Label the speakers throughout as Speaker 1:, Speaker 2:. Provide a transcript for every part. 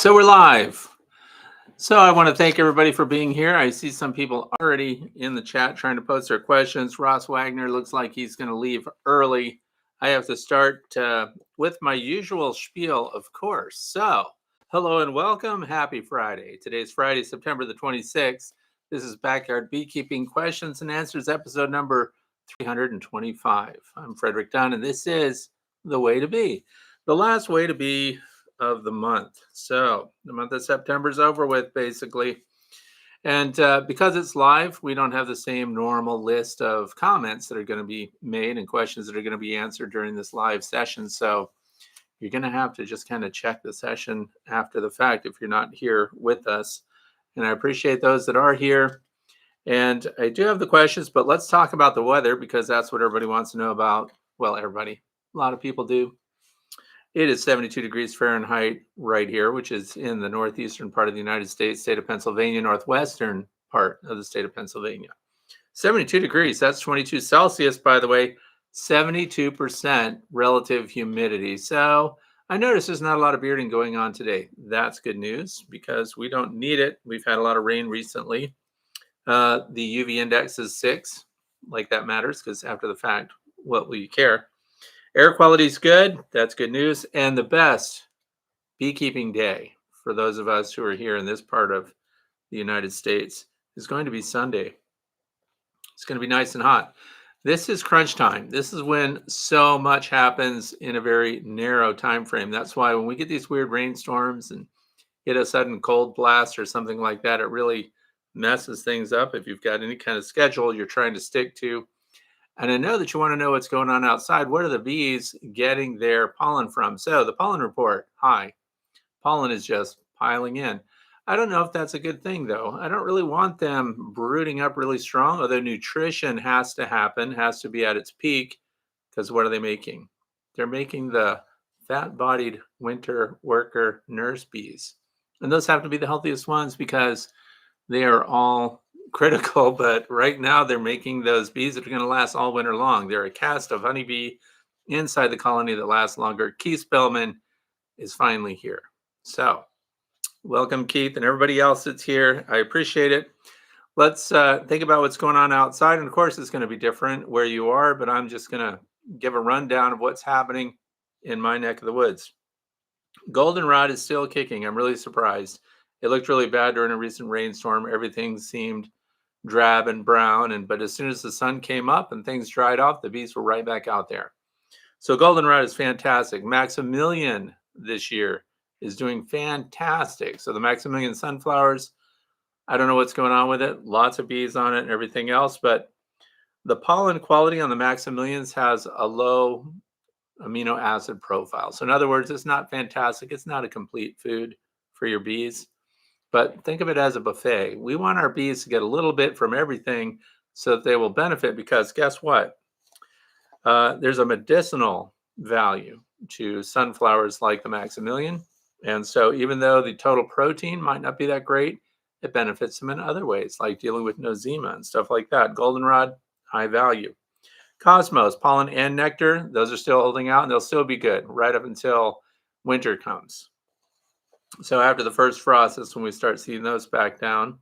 Speaker 1: So we're live. So I want to thank everybody for being here. I see some people already in the chat trying to post their questions. Ross Wagner looks like he's going to leave early. I have to start with my usual spiel, of course. So, hello and welcome. Happy Friday. Today's Friday, September the 26th. This is Backyard Beekeeping Questions and Answers, episode number 325. I'm Frederick Dunn, and this is The Way to Be, the last way to be of the month. So the month of September is over with, basically. And because it's live, we don't have the same normal list of comments that are going to be made and questions that are going to be answered during this live session. So you're going to have to just kind of check the session after the fact if you're not here with us. And I appreciate those that are here. And I do have the questions, but let's talk about the weather because that's what everybody wants to know about. Well, everybody, a lot of people do. It is 72 degrees Fahrenheit right here, which is in the northeastern part of the United States, state of Pennsylvania, northwestern part of the state of Pennsylvania. 72 degrees, that's 22 Celsius, by the way, 72% relative humidity. So I notice there's not a lot of bearding going on today. That's good news because we don't need it. We've had a lot of rain recently. The UV index is 6, like that matters because after the fact, what will you care? Air quality is good. That's good news. And the best beekeeping day for those of us who are here in this part of the United States is going to be Sunday. It's going to be nice and hot. This is crunch time. This is when so much happens in a very narrow time frame. That's why when we get these weird rainstorms and hit a sudden cold blast or something like that, it really messes things up. If you've got any kind of schedule you're trying to stick to, and I know that you want to know what's going on outside. What are the bees getting their pollen from? So the pollen report, hi. Pollen is just piling in. I don't know if that's a good thing, though. I don't really want them brooding up really strong, although nutrition has to happen, has to be at its peak, because what are they making? They're making the fat-bodied winter worker nurse bees. And those have to be the healthiest ones because they are all critical, but right now they're making those bees that are going to last all winter long. They're a caste of honeybee inside the colony that lasts longer. Keith Spellman is finally here. So welcome, Keith, and everybody else that's here. I appreciate it. Let's think about what's going on outside. And of course, it's going to be different where you are, but I'm just going to give a rundown of what's happening in my neck of the woods. Goldenrod is still kicking. I'm really surprised. It looked really bad during a recent rainstorm. Everything seemed drab and brown, but as soon as the sun came up and things dried off, the bees were right back out there. So goldenrod is fantastic. Maximilian this year is doing fantastic. So the Maximilian sunflowers, I don't know what's going on with it. Lots of bees on it and everything else, but the pollen quality on the Maximilians has a low amino acid profile. So in other words, it's not fantastic. It's not a complete food for your bees. But think of it as a buffet. We want our bees to get a little bit from everything so that they will benefit because guess what? There's a medicinal value to sunflowers like the Maximilian. And so even though the total protein might not be that great, it benefits them in other ways, like dealing with nosema and stuff like that. Goldenrod, high value. Cosmos, pollen and nectar, those are still holding out and they'll still be good right up until winter comes. So after the first frost is when we start seeing those back down.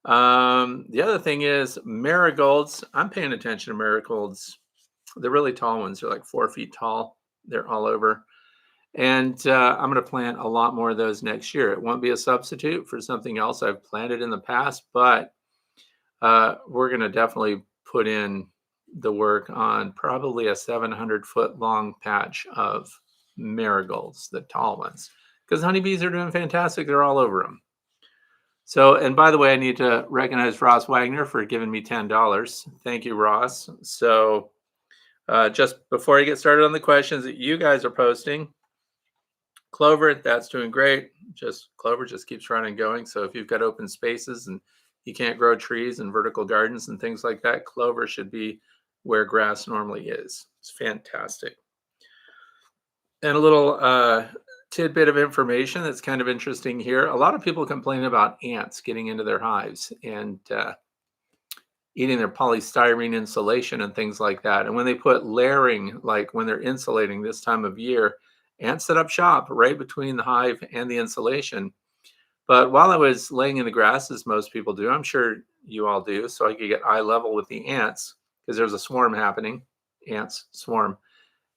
Speaker 1: The other thing is marigolds. I'm paying attention to marigolds. The really tall ones. They're like 4 feet tall. They're all over. And I'm going to plant a lot more of those next year. It won't be a substitute for something else I've planted in the past, but we're going to definitely put in the work on probably a 700-foot long patch of marigolds, the tall ones. Because honeybees are doing fantastic. They're all over them. So, and by the way, I need to recognize Ross Wagner for giving me $10. Thank you, Ross. So just before I get started on the questions that you guys are posting, Clover, that's doing great. Clover just keeps running and going. So if you've got open spaces and you can't grow trees and vertical gardens and things like that, Clover should be where grass normally is. It's fantastic. And a little tidbit of information that's kind of interesting here. A lot of people complain about ants getting into their hives and eating their polystyrene insulation and things like that. And when they put layering, like when they're insulating this time of year, ants set up shop right between the hive and the insulation. But while I was laying in the grass, as most people do, I'm sure you all do, so I could get eye level with the ants because there's a swarm happening, ants swarm.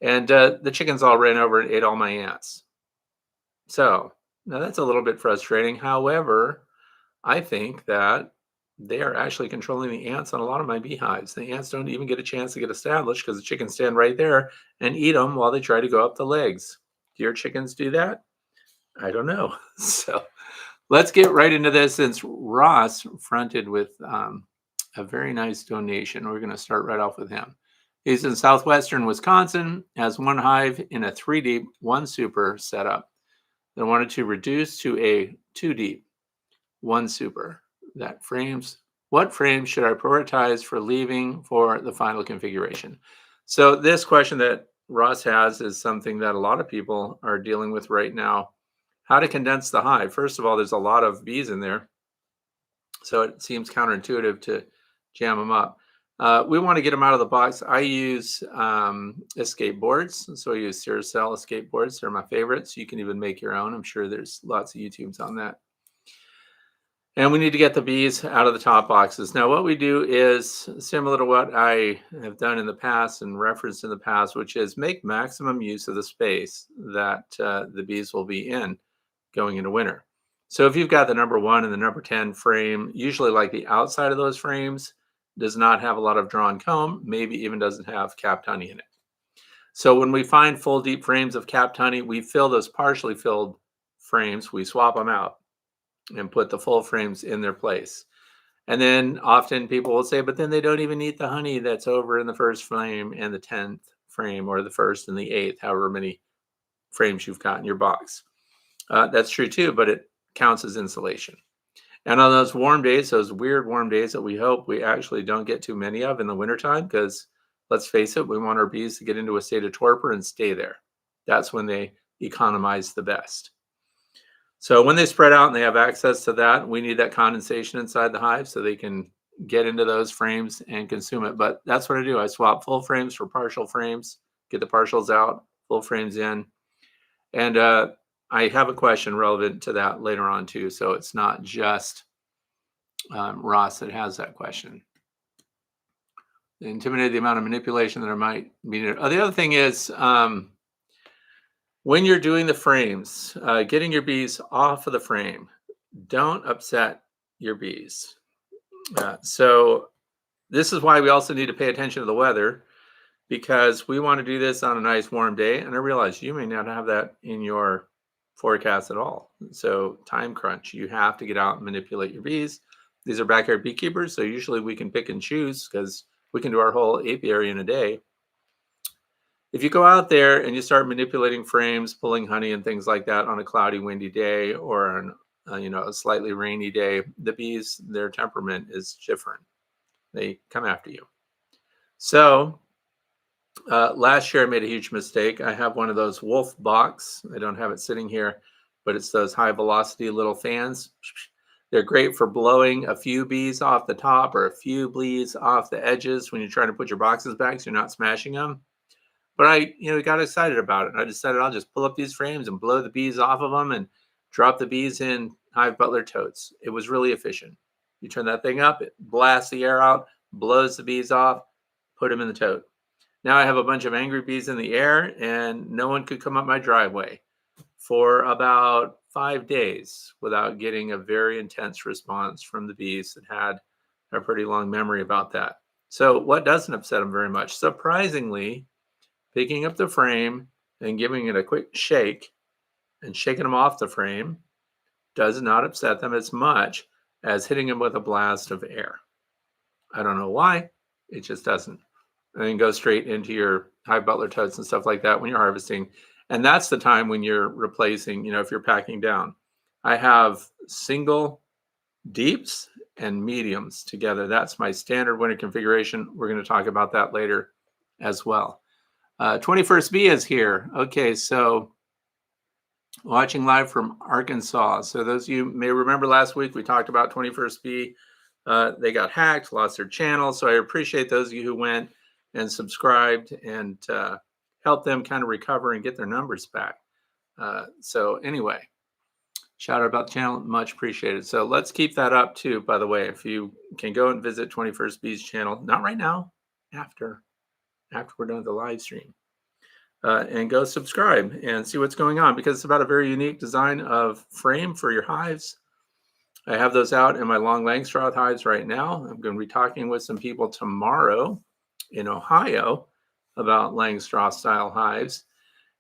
Speaker 1: And the chickens all ran over and ate all my ants. So now that's a little bit frustrating. However, I think that they are actually controlling the ants on a lot of my beehives. The ants don't even get a chance to get established because the chickens stand right there and eat them while they try to go up the legs. Do your chickens do that? I don't know. So let's get right into this since Ross fronted with a very nice donation. We're going to start right off with him. He's in southwestern Wisconsin, has one hive in a 3 deep, one super setup. They wanted to reduce to a 2 deep, one super. That frames, what frames should I prioritize for leaving for the final configuration? So this question that Ross has is something that a lot of people are dealing with right now. How to condense the hive. First of all, there's a lot of bees in there, so it seems counterintuitive to jam them up. We want to get them out of the box. I use escape boards. So I use Ciracel escape boards. They're my favorites. You can even make your own. I'm sure there's lots of YouTubes on that. And we need to get the bees out of the top boxes. Now, what we do is similar to what I have done in the past and referenced in the past, which is make maximum use of the space that the bees will be in going into winter. So if you've got the number 1 and the number 10 frame, usually like the outside of those frames does not have a lot of drawn comb, maybe even doesn't have capped honey in it. So when we find full deep frames of capped honey, we fill those partially filled frames, we swap them out and put the full frames in their place. And then often people will say, but then they don't even eat the honey that's over in the first frame and the 10th frame or the first and the 8th, however many frames you've got in your box. That's true too, but it counts as insulation. And on those warm days, those weird warm days that we hope we actually don't get too many of in the wintertime, because let's face it, we want our bees to get into a state of torpor and stay there. That's when they economize the best. So when they spread out and they have access to that, we need that condensation inside the hive so they can get into those frames and consume it. But that's what I do. I swap full frames for partial frames, get the partials out, full frames in. And I have a question relevant to that later on too. So it's not just Ross that has that question. Intimidate the amount of manipulation that I might be needed. The other thing is, when you're doing the frames, getting your bees off of the frame, don't upset your bees. So this is why we also need to pay attention to the weather, because we want to do this on a nice warm day. And I realize you may not have that in your forecast at all. So time crunch, you have to get out and manipulate your bees. These are backyard beekeepers, so usually we can pick and choose because we can do our whole apiary in a day. If you go out there and you start manipulating frames, pulling honey and things like that on a cloudy, windy day or on a slightly rainy day, the bees, their temperament is different. They come after you. So last year I made a huge mistake. I have one of those Wolf box. I don't have it sitting here, but it's those high velocity little fans. They're great for blowing a few bees off the top or a few bees off the edges when you're trying to put your boxes back so you're not smashing them. But I got excited about it. And I decided I'll just pull up these frames and blow the bees off of them and drop the bees in Hive Butler totes. It was really efficient. You turn that thing up, it blasts the air out, blows the bees off, put them in the tote. Now I have a bunch of angry bees in the air and no one could come up my driveway for about 5 days without getting a very intense response from the bees that had a pretty long memory about that. So what doesn't upset them very much? Surprisingly, picking up the frame and giving it a quick shake and shaking them off the frame does not upset them as much as hitting them with a blast of air. I don't know why, it just doesn't. And then go straight into your Hive Butler totes and stuff like that when you're harvesting. And that's the time when you're replacing, if you're packing down. I have single deeps and mediums together. That's my standard winter configuration. We're going to talk about that later as well. 21st Bee is here. Okay, so watching live from Arkansas. So those of you may remember last week we talked about 21st Bee. They got hacked, lost their channel. So I appreciate those of you who went and subscribed and helped them kind of recover and get their numbers back. So anyway, shout out about the channel, much appreciated. So let's keep that up too, by the way. If you can go and visit 21st Bees channel, not right now, after we're done with the live stream. And go subscribe and see what's going on, because it's about a very unique design of frame for your hives. I have those out in my long Langstroth hives right now. I'm going to be talking with some people tomorrow in Ohio about Langstroth style hives.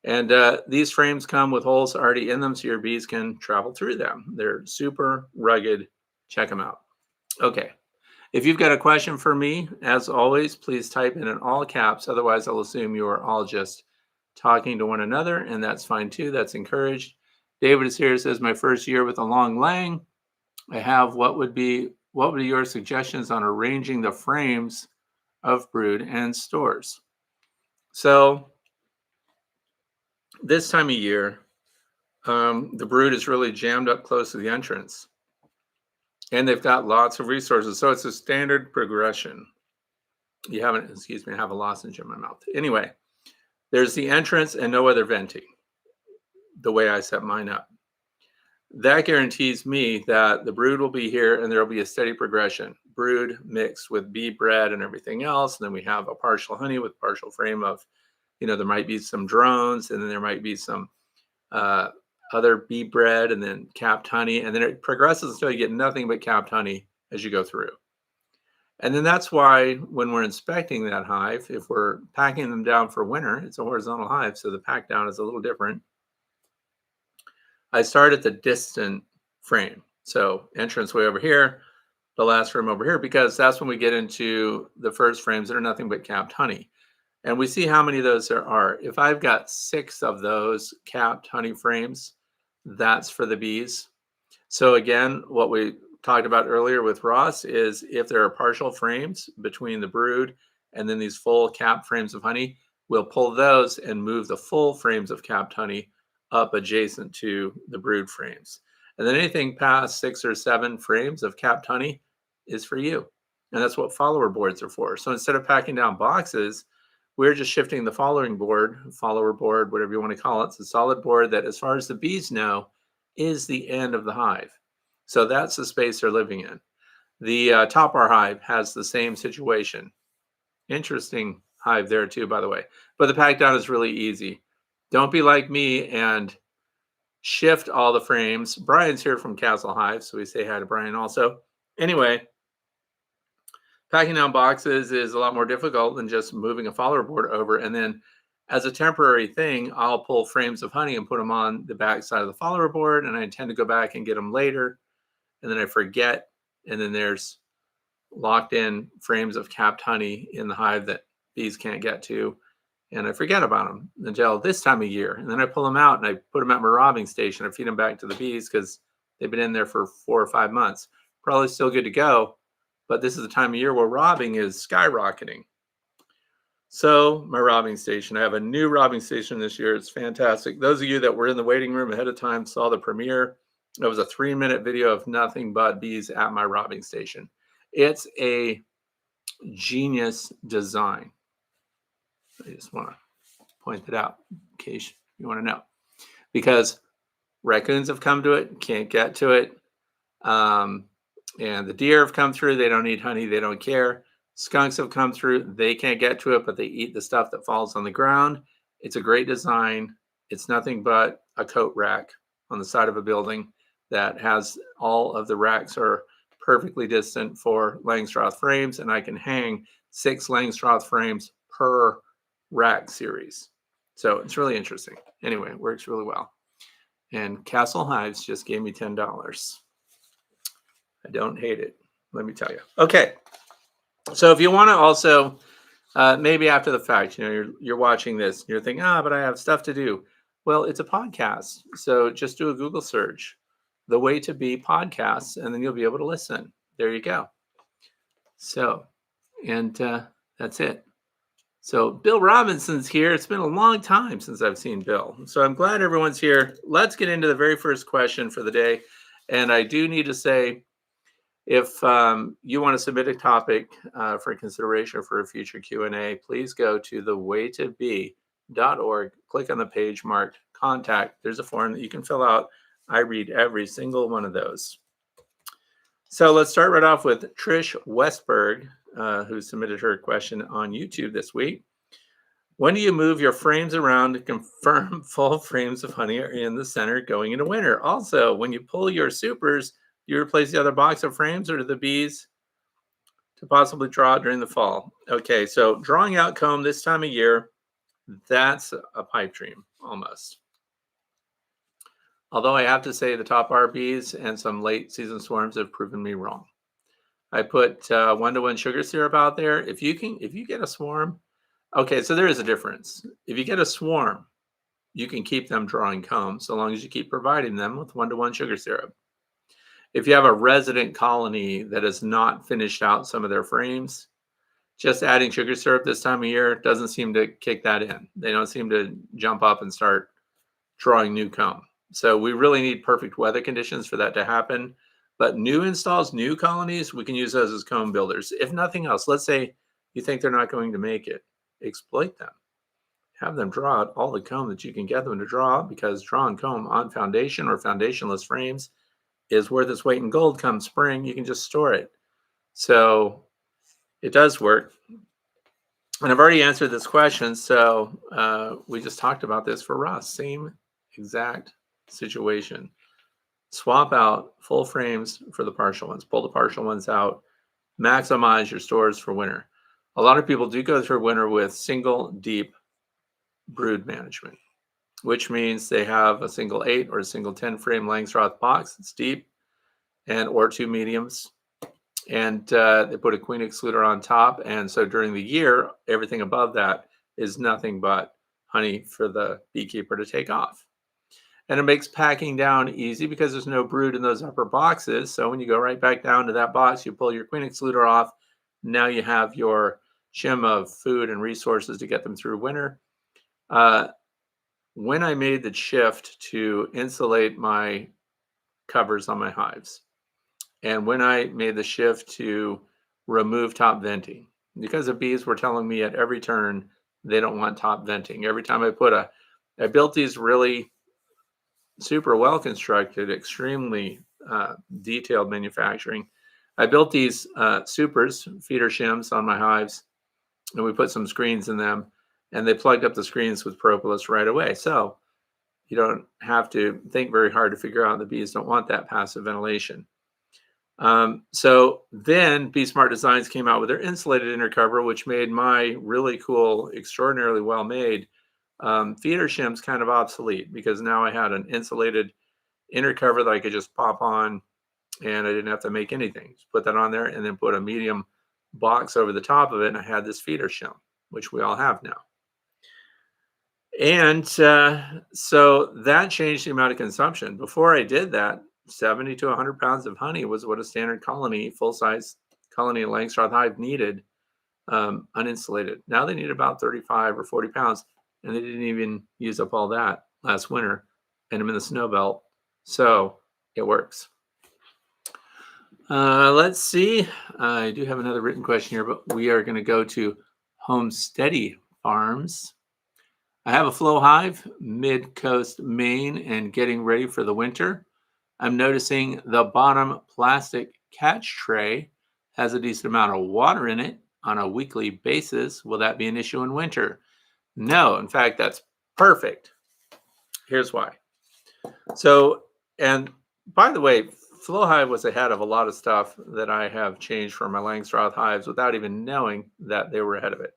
Speaker 1: And these frames come with holes already in them so your bees can travel through them. They're super rugged. Check them out. Okay. If you've got a question for me, as always, please type in all caps. Otherwise, I'll assume you are all just talking to one another, and that's fine too. That's encouraged. David is here, says, my first year with a long Lang. I have what would be your suggestions on arranging the frames of brood and stores? So this time of year, the brood is really jammed up close to the entrance, and they've got lots of resources. So it's a standard progression. You haven't, excuse me, I have a lozenge in my mouth. Anyway, there's the entrance and no other venting, the way I set mine up. That guarantees me that the brood will be here and there will be a steady progression. Brood mixed with bee bread and everything else. And then we have a partial honey with partial frame of, there might be some drones, and then there might be some other bee bread, and then capped honey. And then it progresses until you get nothing but capped honey as you go through. And then that's why when we're inspecting that hive, if we're packing them down for winter, it's a horizontal hive, so the pack down is a little different. I start at the distant frame. So entrance way over here, the last frame over here, because that's when we get into the first frames that are nothing but capped honey. And we see how many of those there are. If I've got 6 of those capped honey frames, that's for the bees. So again, what we talked about earlier with Ross is if there are partial frames between the brood and then these full capped frames of honey, we'll pull those and move the full frames of capped honey up adjacent to the brood frames. And then anything past 6 or 7 frames of capped honey is for you. And that's what follower boards are for. So instead of packing down boxes, we're just shifting the follower board, whatever you want to call it. It's a solid board that, as far as the bees know, is the end of the hive. So that's the space they're living in. The top bar hive has the same situation. Interesting hive there too, by the way. But the pack down is really easy. Don't be like me and shift all the frames. Brian's here from Castle Hive, so we say hi to Brian also. Anyway, packing down boxes is a lot more difficult than just moving a follower board over. And then as a temporary thing, I'll pull frames of honey and put them on the back side of the follower board, and I intend to go back and get them later. And then I forget, and then there's locked in frames of capped honey in the hive that bees can't get to. And I forget about them until this time of year. And then I pull them out and I put them at my robbing station. I feed them back to the bees because they've been in there for 4 or 5 months. Probably still good to go, but this is the time of year where robbing is skyrocketing. So my robbing station, I have a new robbing station this year. It's fantastic. Those of you that were in the waiting room ahead of time saw the premiere. It was a 3-minute video of nothing but bees at my robbing station. It's a genius design. I just want to point it out in case you want to know, because raccoons have come to it, can't get to it. And the deer have come through. They don't need honey. They don't care. Skunks have come through. They can't get to it, but they eat the stuff that falls on the ground. It's a great design. It's nothing but a coat rack on the side of a building that has all of the racks are perfectly distant for Langstroth frames, and I can hang 6 Langstroth frames per rack series. So it's really interesting. Anyway, it works really well. And Castle Hives just gave me $10. I don't hate it, let me tell you. Okay, so if you want to also, maybe after the fact, you're watching this, and you're thinking, but I have stuff to do. Well, it's a podcast, so just do a Google search, The Way to Be podcasts, and then you'll be able to listen. There you go. So, and that's it. So Bill Robinson's here. It's been a long time since I've seen Bill. So I'm glad everyone's here. Let's get into the very first question for the day. And I do need to say, if you want to submit a topic for consideration for a future Q&A, please go to thewaytobe.org, click on the page marked contact, there's a form that you can fill out. I read every single one of those. So let's start right off with Trish Westberg, who submitted her question on YouTube this week. When do you move your frames around to confirm full frames of honey are in the center going into winter? Also, when you pull your supers, do you replace the other box of frames or do the bees to possibly draw during the fall? Okay, so drawing out comb this time of year, that's a pipe dream almost. Although I have to say the top bar bees and some late season swarms have proven me wrong. I put 1-to-1 sugar syrup out there. If you get a swarm, okay, so there is a difference. If you get a swarm, you can keep them drawing comb so long as you keep providing them with 1-to-1 sugar syrup. If you have a resident colony that has not finished out some of their frames, just adding sugar syrup this time of year doesn't seem to kick that in. They don't seem to jump up and start drawing new comb. So we really need perfect weather conditions for that to happen. But new installs, new colonies, we can use those as comb builders. If nothing else, let's say you think they're not going to make it, exploit them. Have them draw out all the comb that you can get them to draw, because drawn comb on foundation or foundationless frames is worth its weight in gold come spring. You can just store it. So it does work. And I've already answered this question. So we just talked about this for Ross. Same exact situation. Swap out full frames for the partial ones. Pull the partial ones out. Maximize your stores for winter. A lot of people do go through winter with single deep brood management, which means they have a single 8 or a single 10 frame Langstroth box that's deep, and or 2 mediums, and they put a queen excluder on top. And so during the year, everything above that is nothing but honey for the beekeeper to take off. And it makes packing down easy because there's no brood in those upper boxes. So when you go right back down to that box, you pull your queen excluder off. Now you have your shim of food and resources to get them through winter. When I made the shift to insulate my covers on my hives, and when I made the shift to remove top venting, because the bees were telling me at every turn they don't want top venting. Every time I built these really super well constructed, extremely detailed manufacturing. I built these supers, feeder shims on my hives, and we put some screens in them, and they plugged up the screens with propolis right away. So you don't have to think very hard to figure out the bees don't want that passive ventilation. So then Bee Smart Designs came out with their insulated inner cover, which made my really cool, extraordinarily well made feeder shims kind of obsolete, because now I had an insulated inner cover that I could just pop on, and I didn't have to make anything. Just put that on there and then put a medium box over the top of it, and I had this feeder shim, which we all have now. And so that changed the amount of consumption. Before I did that, 70 to 100 pounds of honey was what a standard colony, full-size colony Langstroth hive needed, uninsulated. Now they need about 35 or 40 pounds, and they didn't even use up all that last winter, and I'm in the snow belt, so it works. Let's see. I do have another written question here, but we are going to go to Homesteady Farms. I have a flow hive, mid-coast Maine, and getting ready for the winter. I'm noticing the bottom plastic catch tray has a decent amount of water in it on a weekly basis. Will that be an issue in winter? No, in fact, that's perfect. Here's why. So, and by the way, Flow Hive was ahead of a lot of stuff that I have changed for my Langstroth hives without even knowing that they were ahead of it.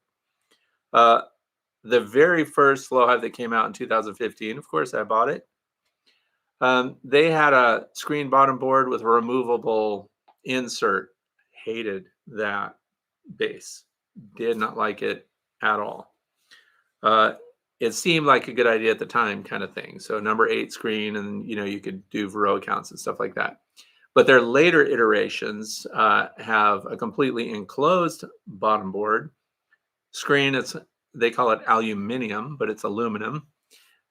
Speaker 1: The very first Flow Hive that came out in 2015, of course, I bought it. They had a screen bottom board with a removable insert. Hated that base. Did not like it at all. It seemed like a good idea at the time, kind of thing. So number 8 screen, and you could do Varroa counts and stuff like that. But their later iterations have a completely enclosed bottom board screen. They call it aluminium, but it's aluminum.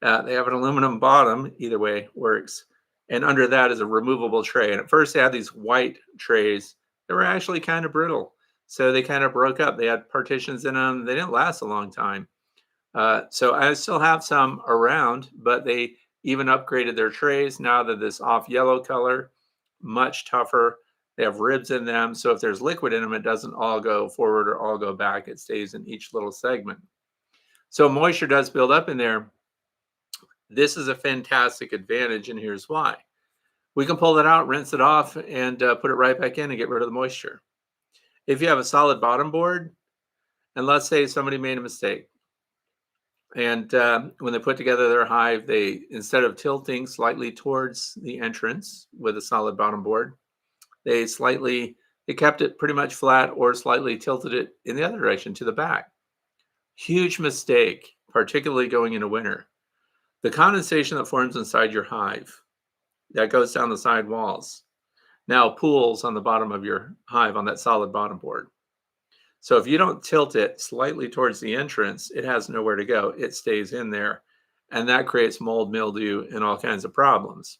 Speaker 1: They have an aluminum bottom. Either way works. And under that is a removable tray. And at first they had these white trays that were actually kind of brittle. So they kind of broke up. They had partitions in them. They didn't last a long time. So I still have some around, but they even upgraded their trays. Now they're this off yellow color, much tougher. They have ribs in them. So if there's liquid in them, it doesn't all go forward or all go back. It stays in each little segment. So moisture does build up in there. This is a fantastic advantage, and here's why. We can pull that out, rinse it off, and put it right back in and get rid of the moisture. If you have a solid bottom board, and let's say somebody made a mistake, and when they put together their hive, they, instead of tilting slightly towards the entrance with a solid bottom board, they kept it pretty much flat or slightly tilted it in the other direction to the back. Huge mistake, particularly going into winter. The condensation that forms inside your hive, that goes down the side walls, now pools on the bottom of your hive on that solid bottom board. So if you don't tilt it slightly towards the entrance, it has nowhere to go. It stays in there, and that creates mold, mildew, and all kinds of problems.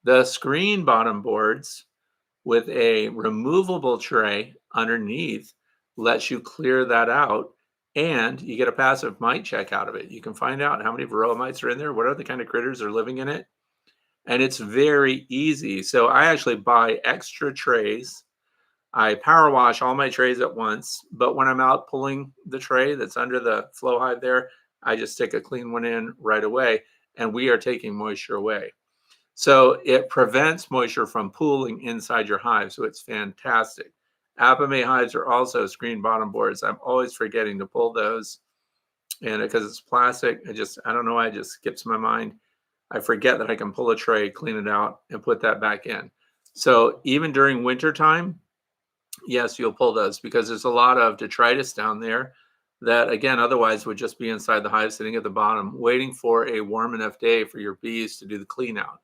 Speaker 1: The screen bottom boards with a removable tray underneath lets you clear that out, and you get a passive mite check out of it. You can find out how many varroa mites are in there, what other kind of critters are living in it, and it's very easy. So I actually buy extra trays. I power wash all my trays at once, but when I'm out pulling the tray that's under the flow hive there, I just stick a clean one in right away, and we are taking moisture away. So it prevents moisture from pooling inside your hive, so it's fantastic. Apame hives are also screen bottom boards. I'm always forgetting to pull those, and because it's plastic, I don't know why, it just skips my mind. I forget that I can pull a tray, clean it out, and put that back in. So even during winter time, yes, you'll pull those because there's a lot of detritus down there that, again, otherwise would just be inside the hive sitting at the bottom, waiting for a warm enough day for your bees to do the clean out.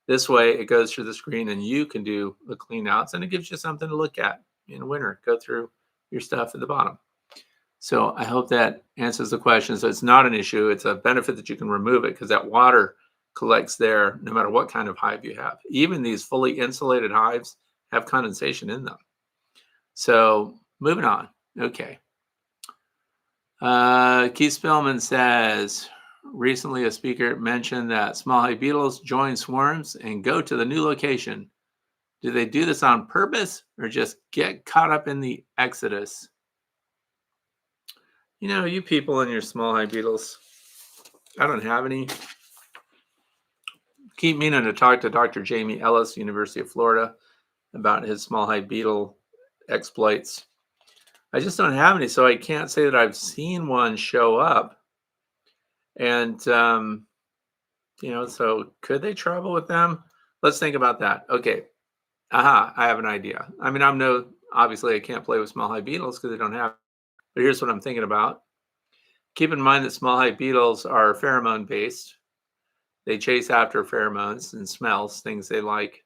Speaker 1: This way it goes through the screen and you can do the clean outs, and it gives you something to look at in winter. Go through your stuff at the bottom. So I hope that answers the question. So it's not an issue. It's a benefit that you can remove it because that water collects there no matter what kind of hive you have. Even these fully insulated hives have condensation in them. So moving on. Okay. Keith Spillman says, recently a speaker mentioned that small hive beetles join swarms and go to the new location. Do they do this on purpose or just get caught up in the exodus? You know, you people and your small hive beetles, I don't have any. Keep meaning to talk to Dr. Jamie Ellis, University of Florida, about his small hive beetle exploits. I just don't have any, so I can't say that I've seen one show up. And, so could they travel with them? Let's think about that. Okay. I have an idea. I mean, obviously I can't play with small hive beetles because they don't have, but here's what I'm thinking about. Keep in mind that small hive beetles are pheromone based. They chase after pheromones and smells, things they like.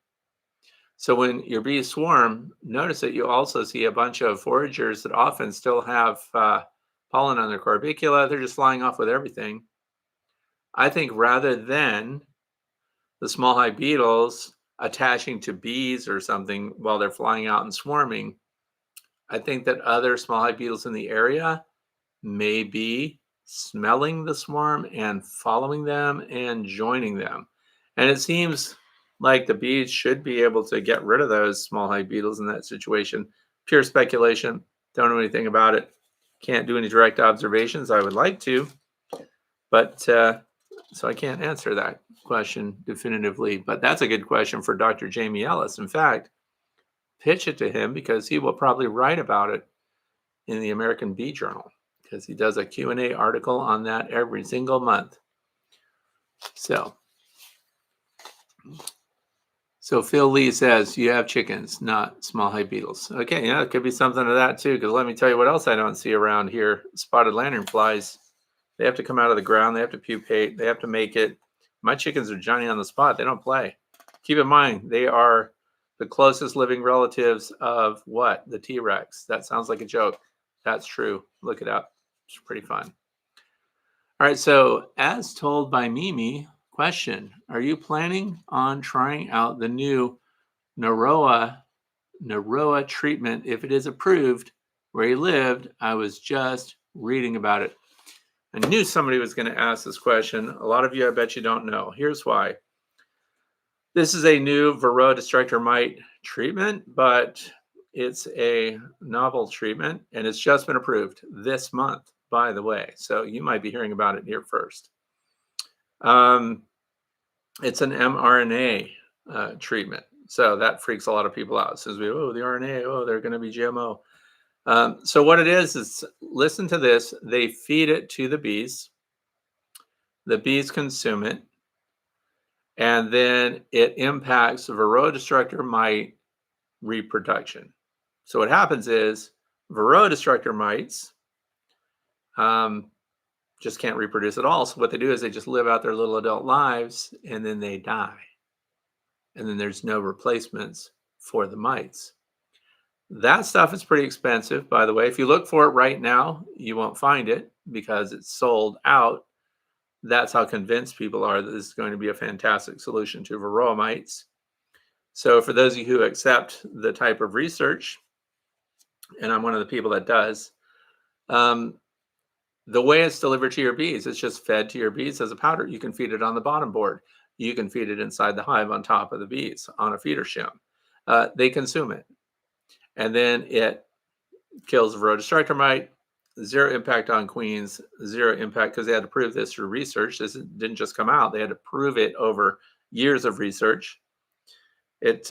Speaker 1: So when your bees swarm, notice that you also see a bunch of foragers that often still have pollen on their corbicula. They're just flying off with everything. I think rather than the small hive beetles attaching to bees or something while they're flying out and swarming, I think that other small hive beetles in the area may be smelling the swarm and following them and joining them. And it seems like the bees should be able to get rid of those small hive beetles in that situation. Pure speculation. Don't know anything about it. Can't do any direct observations. I would like to, but so I can't answer that question definitively. But that's a good question for Dr. Jamie Ellis. In fact, pitch it to him because he will probably write about it in the American Bee Journal because he does a Q&A article on that every single month. So Phil Lee says, you have chickens, not small hive beetles. Okay, yeah, it could be something to that too, because let me tell you what else I don't see around here. Spotted lanternflies. They have to come out of the ground. They have to pupate. They have to make it. My chickens are Johnny on the spot. They don't play. Keep in mind, they are the closest living relatives of what? The T-Rex. That sounds like a joke. That's true. Look it up. It's pretty fun. All right, so as told by Mimi, question, are you planning on trying out the new Naroa treatment if it is approved where he lived? I was just reading about it. I knew somebody was going to ask this question. A lot of you, I bet you don't know. Here's why. This is a new Varroa destructor mite treatment, but it's a novel treatment, and it's just been approved this month, by the way. So you might be hearing about it here first. It's an mRNA treatment. So that freaks a lot of people out. It says, oh, the RNA, oh, they're going to be GMO. So what it is listen to this. They feed it to the bees. The bees consume it. And then it impacts Varroa destructor mite reproduction. So what happens is Varroa destructor mites just can't reproduce at all. So what they do is they just live out their little adult lives and then they die. And then there's no replacements for the mites. That stuff is pretty expensive, by the way. If you look for it right now, you won't find it because it's sold out. That's how convinced people are that this is going to be a fantastic solution to Varroa mites. So for those of you who accept the type of research, and I'm one of the people that does, the way it's delivered to your bees, it's just fed to your bees as a powder. You can feed it on the bottom board. You can feed it inside the hive on top of the bees on a feeder shim. They consume it. And then it kills the Varroa destructor mite. Zero impact on queens, zero impact because they had to prove this through research. This didn't just come out. They had to prove it over years of research. It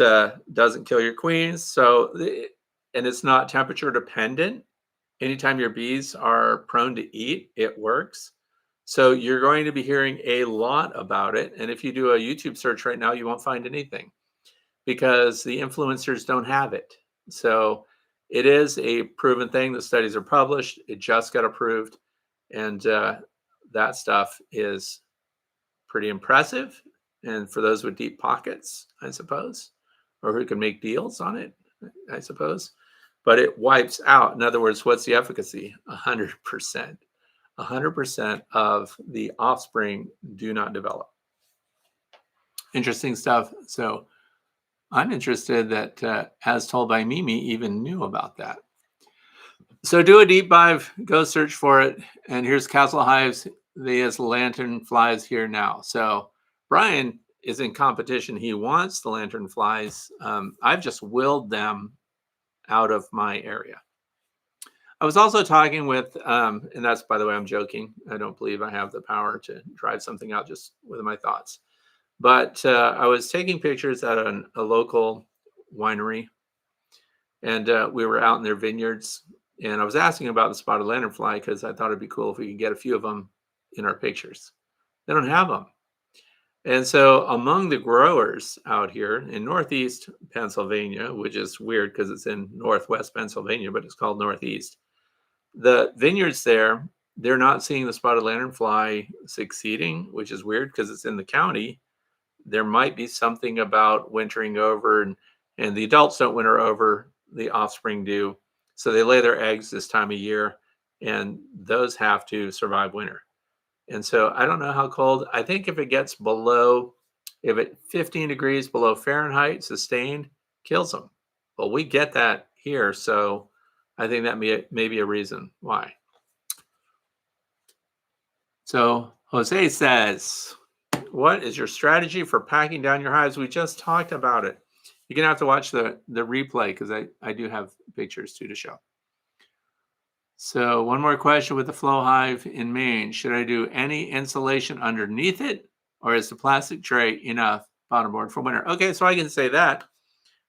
Speaker 1: doesn't kill your queens. And it's not temperature dependent. Anytime your bees are prone to eat, it works. So you're going to be hearing a lot about it. And if you do a YouTube search right now, you won't find anything because the influencers don't have it. So it is a proven thing. The studies are published. It just got approved. And that stuff is pretty impressive. And for those with deep pockets, I suppose, or who can make deals on it, I suppose. But it wipes out. In other words, what's the efficacy? 100%. 100% of the offspring do not develop. Interesting stuff. So I'm interested that As Told by Mimi even knew about that. So do a deep dive, go search for it. And here's Castle Hives. They has lantern flies here now. So Brian is in competition. He wants the lantern flies. I've just willed them out of my area. I was also talking with, and that's, by the way, I'm joking. I don't believe I have the power to drive something out just with my thoughts. But I was taking pictures at a local winery, and we were out in their vineyards. And I was asking about the spotted lanternfly because I thought it'd be cool if we could get a few of them in our pictures. They don't have them. And so among the growers out here in Northeast Pennsylvania, which is weird because it's in Northwest Pennsylvania, but it's called Northeast, the vineyards there, they're not seeing the spotted lanternfly succeeding, which is weird because it's in the county. There might be something about wintering over, and the adults don't winter over, the offspring do. So they lay their eggs this time of year, and those have to survive winter. And so I don't know how cold. I think if it gets below, if it 15 degrees below Fahrenheit sustained, kills them. Well, we get that here, so I think that may be a reason why. So Jose says, what is your strategy for packing down your hives? We just talked about it. You're going to have to watch the replay because I do have pictures too to show. So one more question with the flow hive in Maine. Should I do any insulation underneath it, or is the plastic tray enough bottom board for winter? Okay, so I can say that.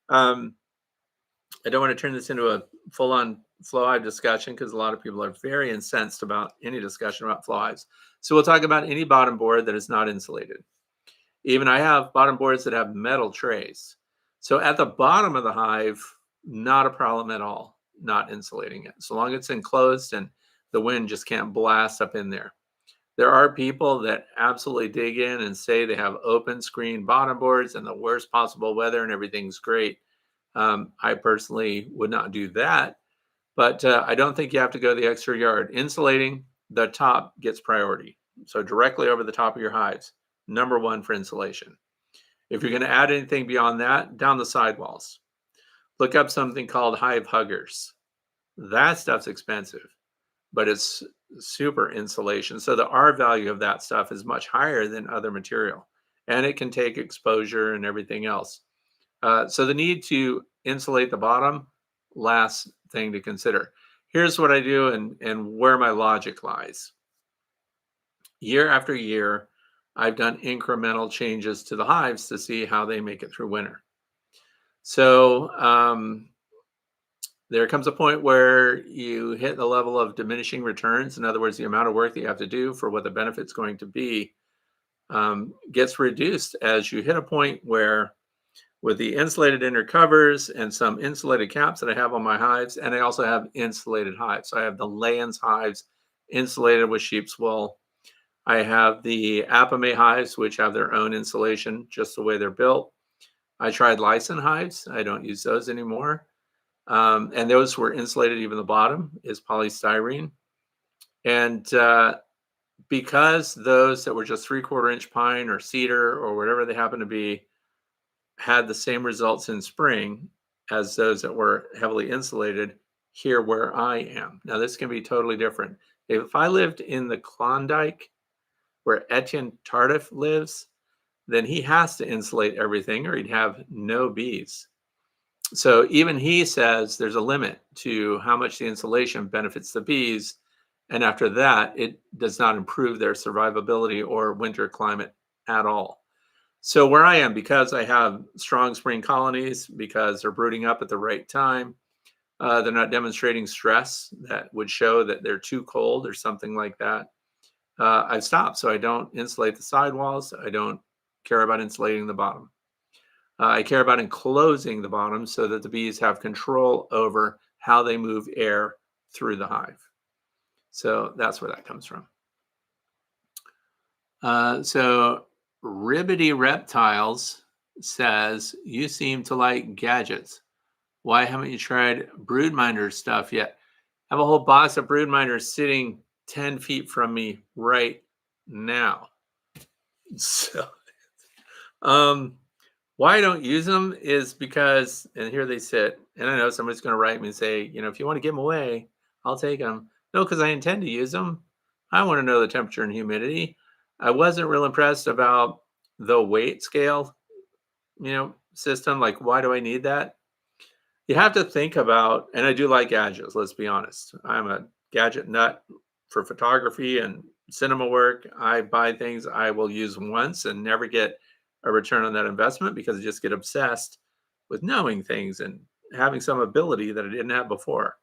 Speaker 1: I don't want to turn this into a full-on flow hive discussion because a lot of people are very incensed about any discussion about flow hives. So we'll talk about any bottom board that is not insulated. Even I have bottom boards that have metal trays. So at the bottom of the hive, not a problem at all, not insulating it. So long as it's enclosed and the wind just can't blast up in there. There are people that absolutely dig in and say they have open screen bottom boards and the worst possible weather and everything's great. I personally would not do that, but I don't think you have to go the extra yard. Insulating the top gets priority. So directly over the top of your hives, number one for insulation. If you're going to add anything beyond that, down the sidewalls. Look up something called hive huggers. That stuff's expensive, but it's super insulation. So the R value of that stuff is much higher than other material, and it can take exposure and everything else. So the need to insulate the bottom, last thing to consider. Here's what I do and where my logic lies. Year after year, I've done incremental changes to the hives to see how they make it through winter. So there comes a point where you hit the level of diminishing returns. In other words, the amount of work that you have to do for what the benefit's going to be gets reduced as you hit a point where, with the insulated inner covers and some insulated caps that I have on my hives, and I also have insulated hives. So I have the Layens hives insulated with sheep's wool. I have the Apame hives, which have their own insulation, just the way they're built. I tried Lyson hives. I don't use those anymore. And those were insulated, even the bottom is polystyrene. And because those that were just 3/4 inch pine or cedar or whatever they happen to be had the same results in spring as those that were heavily insulated here where I am. Now, this can be totally different. If I lived in the Klondike where Etienne Tardif lives, then he has to insulate everything or he'd have no bees. So even he says there's a limit to how much the insulation benefits the bees. And after that, it does not improve their survivability or winter climate at all. So where I am, because I have strong spring colonies, because they're brooding up at the right time, they're not demonstrating stress that would show that they're too cold or something like that. I've stopped. So I don't insulate the sidewalls. I don't care about insulating the bottom. I care about enclosing the bottom so that the bees have control over how they move air through the hive. So that's where that comes from. So Ribbity Reptiles says, you seem to like gadgets. Why haven't you tried Broodminder stuff yet? I have a whole box of Broodminders sitting 10 feet from me right now. So why I don't use them is because, and here they sit, and I know somebody's going to write me and say, if you want to give them away, I'll take them. No, because I intend to use them. I want to know the temperature and humidity. I wasn't real impressed about the weight scale, system. Like, why do I need that? You have to think about, and I do like gadgets, let's be honest. I'm a gadget nut for photography and cinema work. I buy things I will use once and never get a return on that investment because I just get obsessed with knowing things and having some ability that I didn't have before.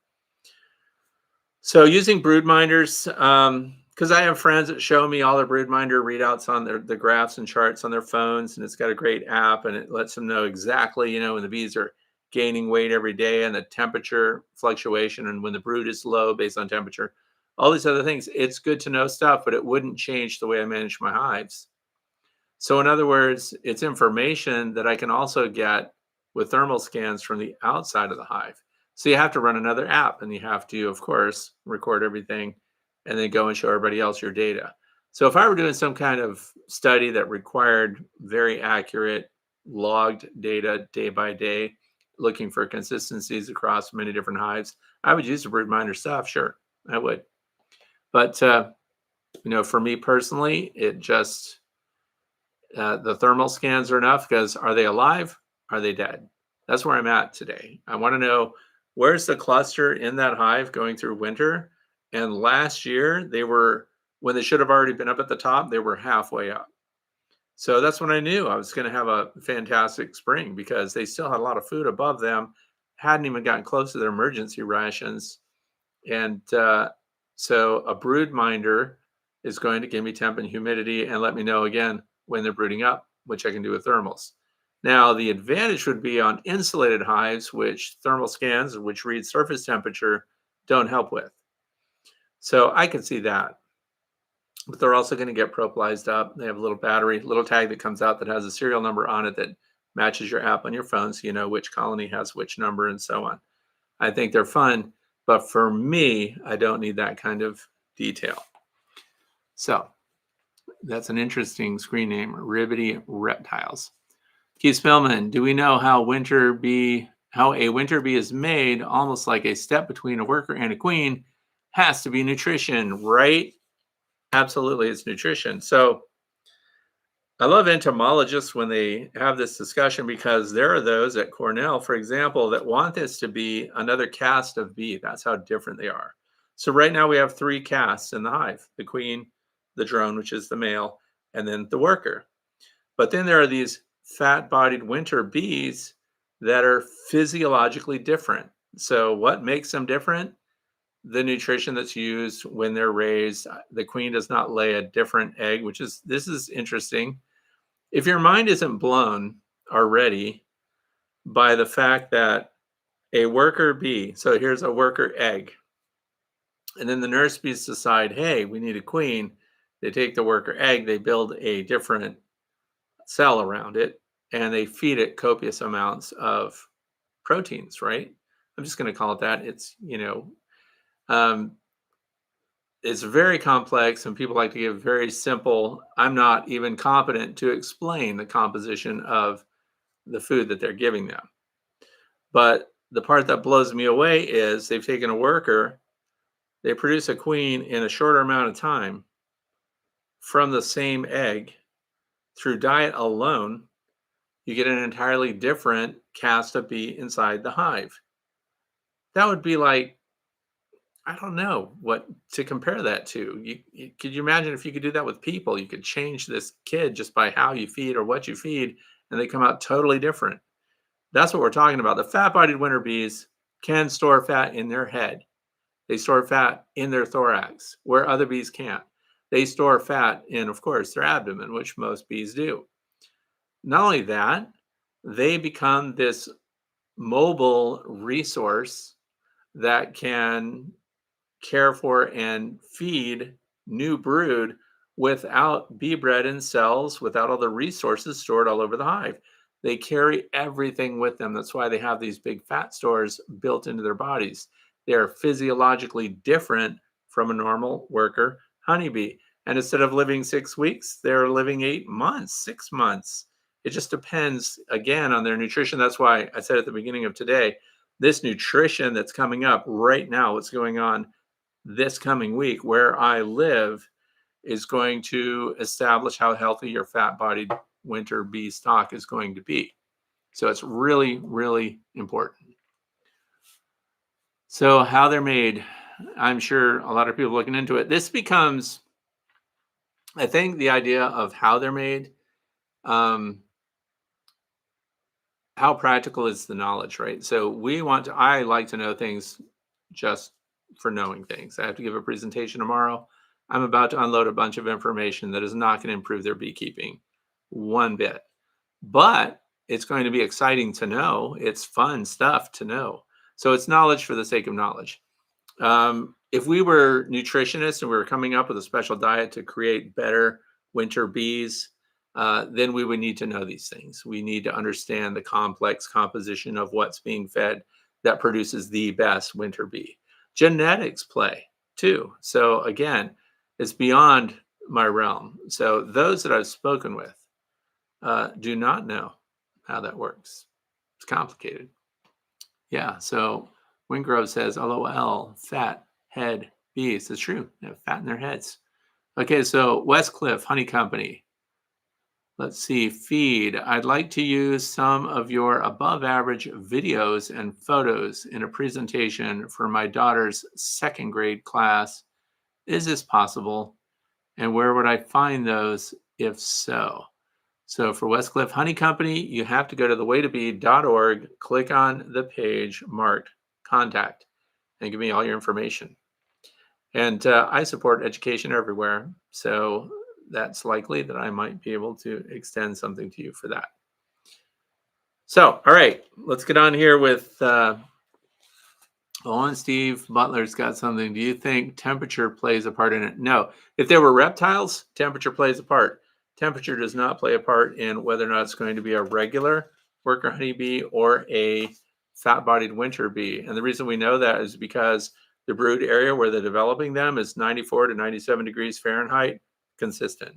Speaker 1: So using Broodminders, because I have friends that show me all their Broodminder readouts on the graphs and charts on their phones, and it's got a great app, and it lets them know exactly, when the bees are gaining weight every day and the temperature fluctuation and when the brood is low based on temperature, all these other things. It's good to know stuff, but it wouldn't change the way I manage my hives. So in other words, it's information that I can also get with thermal scans from the outside of the hive. So you have to run another app, and you have to, of course, record everything and then go and show everybody else your data. So if I were doing some kind of study that required very accurate logged data day by day, looking for consistencies across many different hives, I would use the Broodminder stuff. Sure, I would. But, for me personally, it just, the thermal scans are enough, because are they alive? Are they dead? That's where I'm at today. I want to know, where's the cluster in that hive going through winter? And last year, they were, when they should have already been up at the top, they were halfway up. So that's when I knew I was going to have a fantastic spring, because they still had a lot of food above them, hadn't even gotten close to their emergency rations. And so a Broodminder is going to give me temp and humidity and let me know again when they're brooding up, which I can do with thermals. Now, the advantage would be on insulated hives, which thermal scans, which read surface temperature, don't help with. So I can see that. But they're also going to get propolized up. They have a little battery, little tag that comes out that has a serial number on it that matches your app on your phone, so you know which colony has which number and so on. I think they're fun, but for me, I don't need that kind of detail. So that's an interesting screen name, Ribbity Reptiles. Keith Spellman, do we know how a winter bee is made, almost like a step between a worker and a queen? Has to be nutrition, right? Absolutely, it's nutrition. So I love entomologists when they have this discussion because there are those at Cornell, for example, that want this to be another caste of bee. That's how different they are. So right now we have three castes in the hive: the queen, the drone, which is the male, and then the worker. But then there are these fat-bodied winter bees that are physiologically different. So what makes them different? The nutrition that's used when they're raised. The queen does not lay a different egg, which is this is interesting. If your mind isn't blown already by the fact that a worker bee, so here's a worker egg, and then the nurse bees decide, hey, we need a queen. They take the worker egg, they build a different cell around it, and they feed it copious amounts of proteins, right? I'm just going to call it that. Um, it's very complex, and people like to give very simple. I'm not even competent to explain the composition of the food that they're giving them. But the part that blows me away is they've taken a worker, they produce a queen in a shorter amount of time from the same egg through diet alone. You get an entirely different caste of bee inside the hive. That would be like, I don't know what to compare that to. Could you imagine if you could do that with people? You could change this kid just by how you feed or what you feed, and they come out totally different. That's what we're talking about. The fat-bodied winter bees can store fat in their head. They store fat in their thorax, where other bees can't. They store fat in, of course, their abdomen, which most bees do. Not only that, they become this mobile resource that can care for and feed new brood without bee bread in cells, without all the resources stored all over the hive. They carry everything with them. That's why they have these big fat stores built into their bodies. They're physiologically different from a normal worker honeybee. And instead of living 6 weeks, they're living 8 months, 6 months. It just depends, again, on their nutrition. That's why I said at the beginning of today, this nutrition that's coming up right now, what's going on this coming week where I live, is going to establish how healthy your fat bodied winter bee stock is going to be. So it's really, really important. So, how they're made, I'm sure a lot of people looking into it. This becomes, I think, the idea of how they're made. How practical is the knowledge, right? So, I like to know things just for knowing things. I have to give a presentation tomorrow. I'm about to unload a bunch of information that is not going to improve their beekeeping one bit, but it's going to be exciting to know. It's fun stuff to know. So it's knowledge for the sake of knowledge. If we were nutritionists and we were coming up with a special diet to create better winter bees, then we would need to know these things. We need to understand the complex composition of what's being fed that produces the best winter bee. Genetics play too. So again, it's beyond my realm. So those that I've spoken with do not know how that works. It's complicated. Yeah. So Wingrove says, LOL, fat head bees. It's true. They have fat in their heads. Okay. So Westcliff Honey Company. Let's see, feed. I'd like to use some of your above average videos and photos in a presentation for my daughter's second grade class. Is this possible? And where would I find those if so? So for Westcliff Honey Company, you have to go to thewaytobee.org, click on the page marked contact, and give me all your information. And I support education everywhere. So that's likely that I might be able to extend something to you for that. So, all right, let's get on here with and Steve Butler's got something. Do you think temperature plays a part in it? No. If there were reptiles, temperature plays a part. Temperature does not play a part in whether or not it's going to be a regular worker honeybee or a fat-bodied winter bee. And the reason we know that is because the brood area where they're developing them is 94 to 97 degrees Fahrenheit, consistent.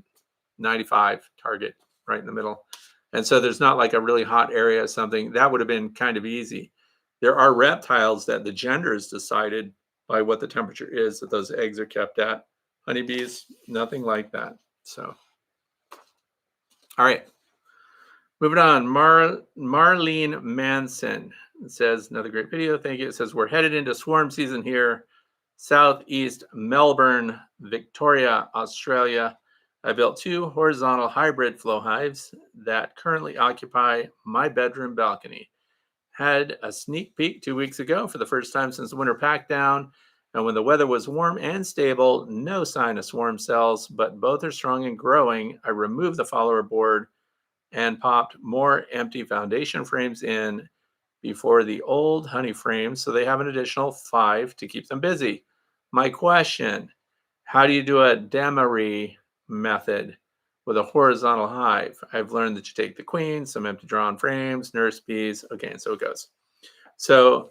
Speaker 1: 95 target right in the middle. And so there's not like a really hot area or something. That would have been kind of easy. There are reptiles that the gender has decided by what the temperature is that those eggs are kept at. Honeybees, nothing like that. So, all right. Moving on, Marlene Manson says, another great video. Thank you. It says, we're headed into swarm season here. Southeast Melbourne, Victoria, Australia. I built 2 horizontal hybrid flow hives that currently occupy my bedroom balcony. Had a sneak peek 2 weeks ago for the first time since the winter packed down. And when the weather was warm and stable, no sign of swarm cells, but both are strong and growing. I removed the follower board and popped more empty foundation frames in before the old honey frames, so they have an additional 5 to keep them busy. My question, how do you do a Demaree method with a horizontal hive? I've learned that you take the queen, some empty drawn frames, nurse bees. Okay, and so it goes. So,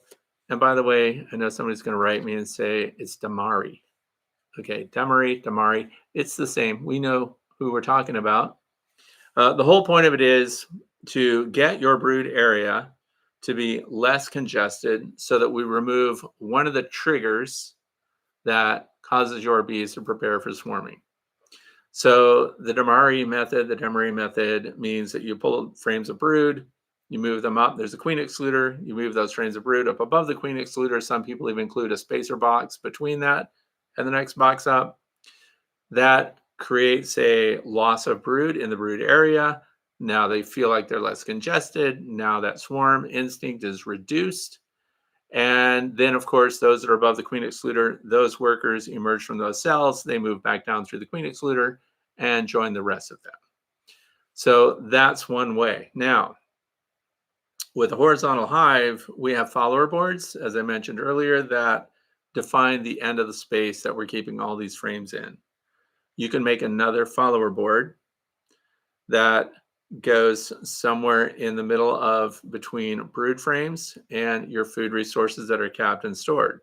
Speaker 1: and by the way, I know somebody's going to write me and say it's Demaree. Okay, Demaree. It's the same. We know who we're talking about. The whole point of it is to get your brood area to be less congested so that we remove one of the triggers that causes your bees to prepare for swarming. So the Demaree method means that you pull frames of brood, you move them up. There's a queen excluder. You move those frames of brood up above the queen excluder. Some people even include a spacer box between that and the next box up. That creates a loss of brood in the brood area. Now they feel like they're less congested. Now that swarm instinct is reduced. And then, of course, those that are above the queen excluder, those workers emerge from those cells. They move back down through the queen excluder and join the rest of them. So that's one way. Now, with a horizontal hive, we have follower boards, as I mentioned earlier, that define the end of the space that we're keeping all these frames in. You can make another follower board that goes somewhere in the middle of between brood frames and your food resources that are capped and stored.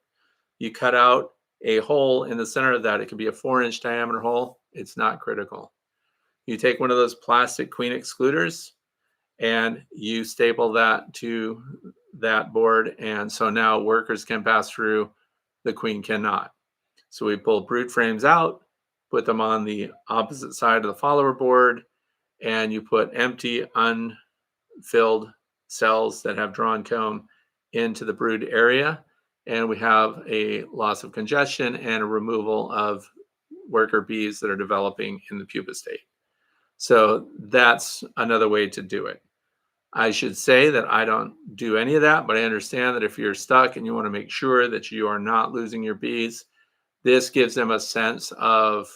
Speaker 1: You cut out a hole in the center of that. It could be a 4-inch diameter hole. It's not critical. You take one of those plastic queen excluders and you staple that to that board. And so now workers can pass through, the queen cannot. So we pull brood frames out, put them on the opposite side of the follower board, and you put empty, unfilled cells that have drawn comb into the brood area. And we have a loss of congestion and a removal of worker bees that are developing in the pupa state. So that's another way to do it. I should say that I don't do any of that, but I understand that if you're stuck and you want to make sure that you are not losing your bees, this gives them a sense of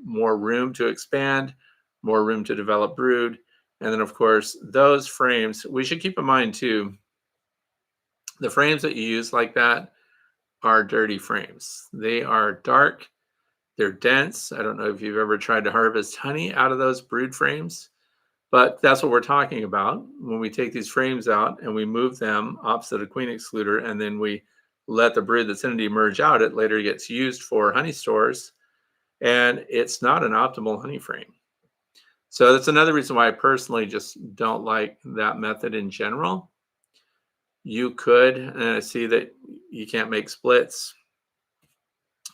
Speaker 1: more room to expand, more room to develop brood. And then, of course, those frames, we should keep in mind too, the frames that you use like that are dirty frames. They are dark, they're dense. I don't know if you've ever tried to harvest honey out of those brood frames, but that's what we're talking about. When we take these frames out and we move them opposite a queen excluder, and then we let the brood that's in it emerge out, it later gets used for honey stores, and it's not an optimal honey frame. So that's another reason why I personally just don't like that method in general. You could, and I see that you can't make splits.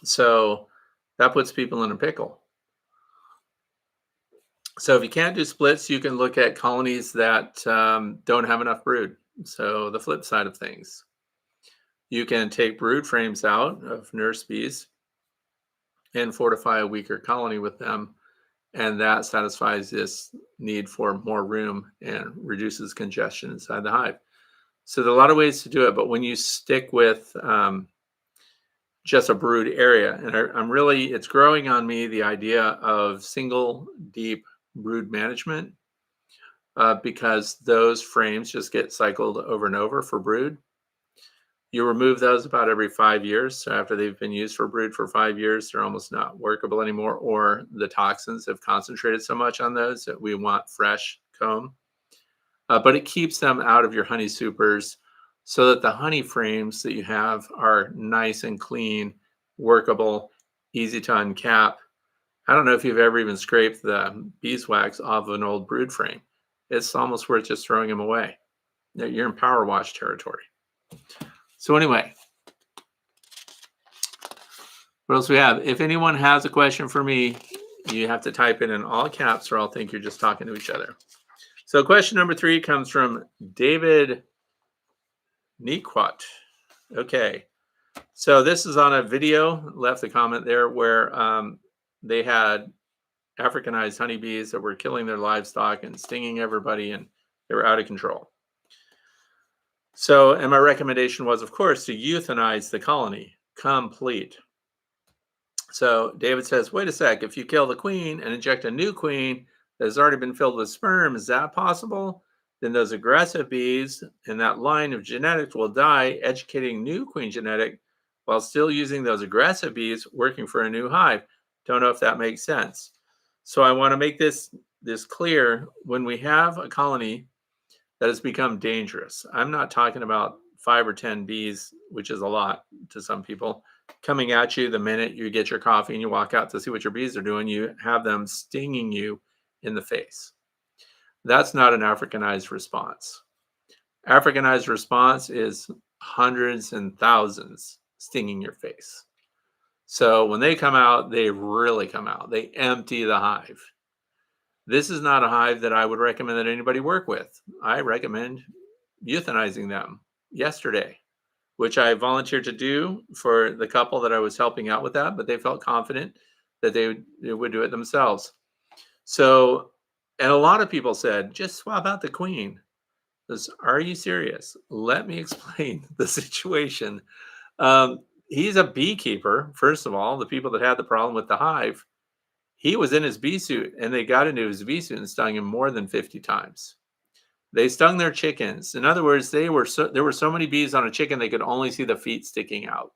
Speaker 1: So that puts people in a pickle. So if you can't do splits, you can look at colonies that don't have enough brood. So the flip side of things. You can take brood frames out of nurse bees and fortify a weaker colony with them. And that satisfies this need for more room and reduces congestion inside the hive. So there are a lot of ways to do it, but when you stick with just a brood area, and it's growing on me, the idea of single deep brood management, because those frames just get cycled over and over for brood. You remove those about every 5 years. So after they've been used for brood for 5 years, they're almost not workable anymore, or the toxins have concentrated so much on those that we want fresh comb. But it keeps them out of your honey supers so that the honey frames that you have are nice and clean, workable, easy to uncap. I don't know if you've ever even scraped the beeswax off of an old brood frame. It's almost worth just throwing them away. You're in power wash territory. So anyway, What else we have? If anyone has a question for me, you have to type it in all caps or I'll think you're just talking to each other. So question number 3 comes from David Nequat. Okay. So this is on a video, left a comment there, where they had Africanized honeybees that were killing their livestock and stinging everybody, and they were out of control. So, and my recommendation was, of course, to euthanize the colony complete. So David says, wait a sec, if you kill the queen and inject a new queen that has already been filled with sperm, is that possible? Then those aggressive bees in that line of genetics will die, educating new queen genetic while still using those aggressive bees working for a new hive. Don't know if that makes sense. So I want to make this clear. When we have a colony that has become dangerous, I'm not talking about 5 or 10 bees, which is a lot to some people, coming at you the minute you get your coffee and you walk out to see what your bees are doing. You have them stinging you in the face. That's not an Africanized response. Africanized response is hundreds and thousands stinging your face. So when they come out, they really come out. They empty the hive. This is not a hive that I would recommend that anybody work with. I recommend euthanizing them yesterday, which I volunteered to do for the couple that I was helping out with that, but they felt confident that they would do it themselves. So, and a lot of people said, just swap out the queen. Are you serious? Let me explain the situation. He's a beekeeper, first of all. The people that had the problem with the hive, he was in his bee suit, and they got into his bee suit and stung him more than 50 times. They stung their chickens. In other words, there were so many bees on a chicken they could only see the feet sticking out.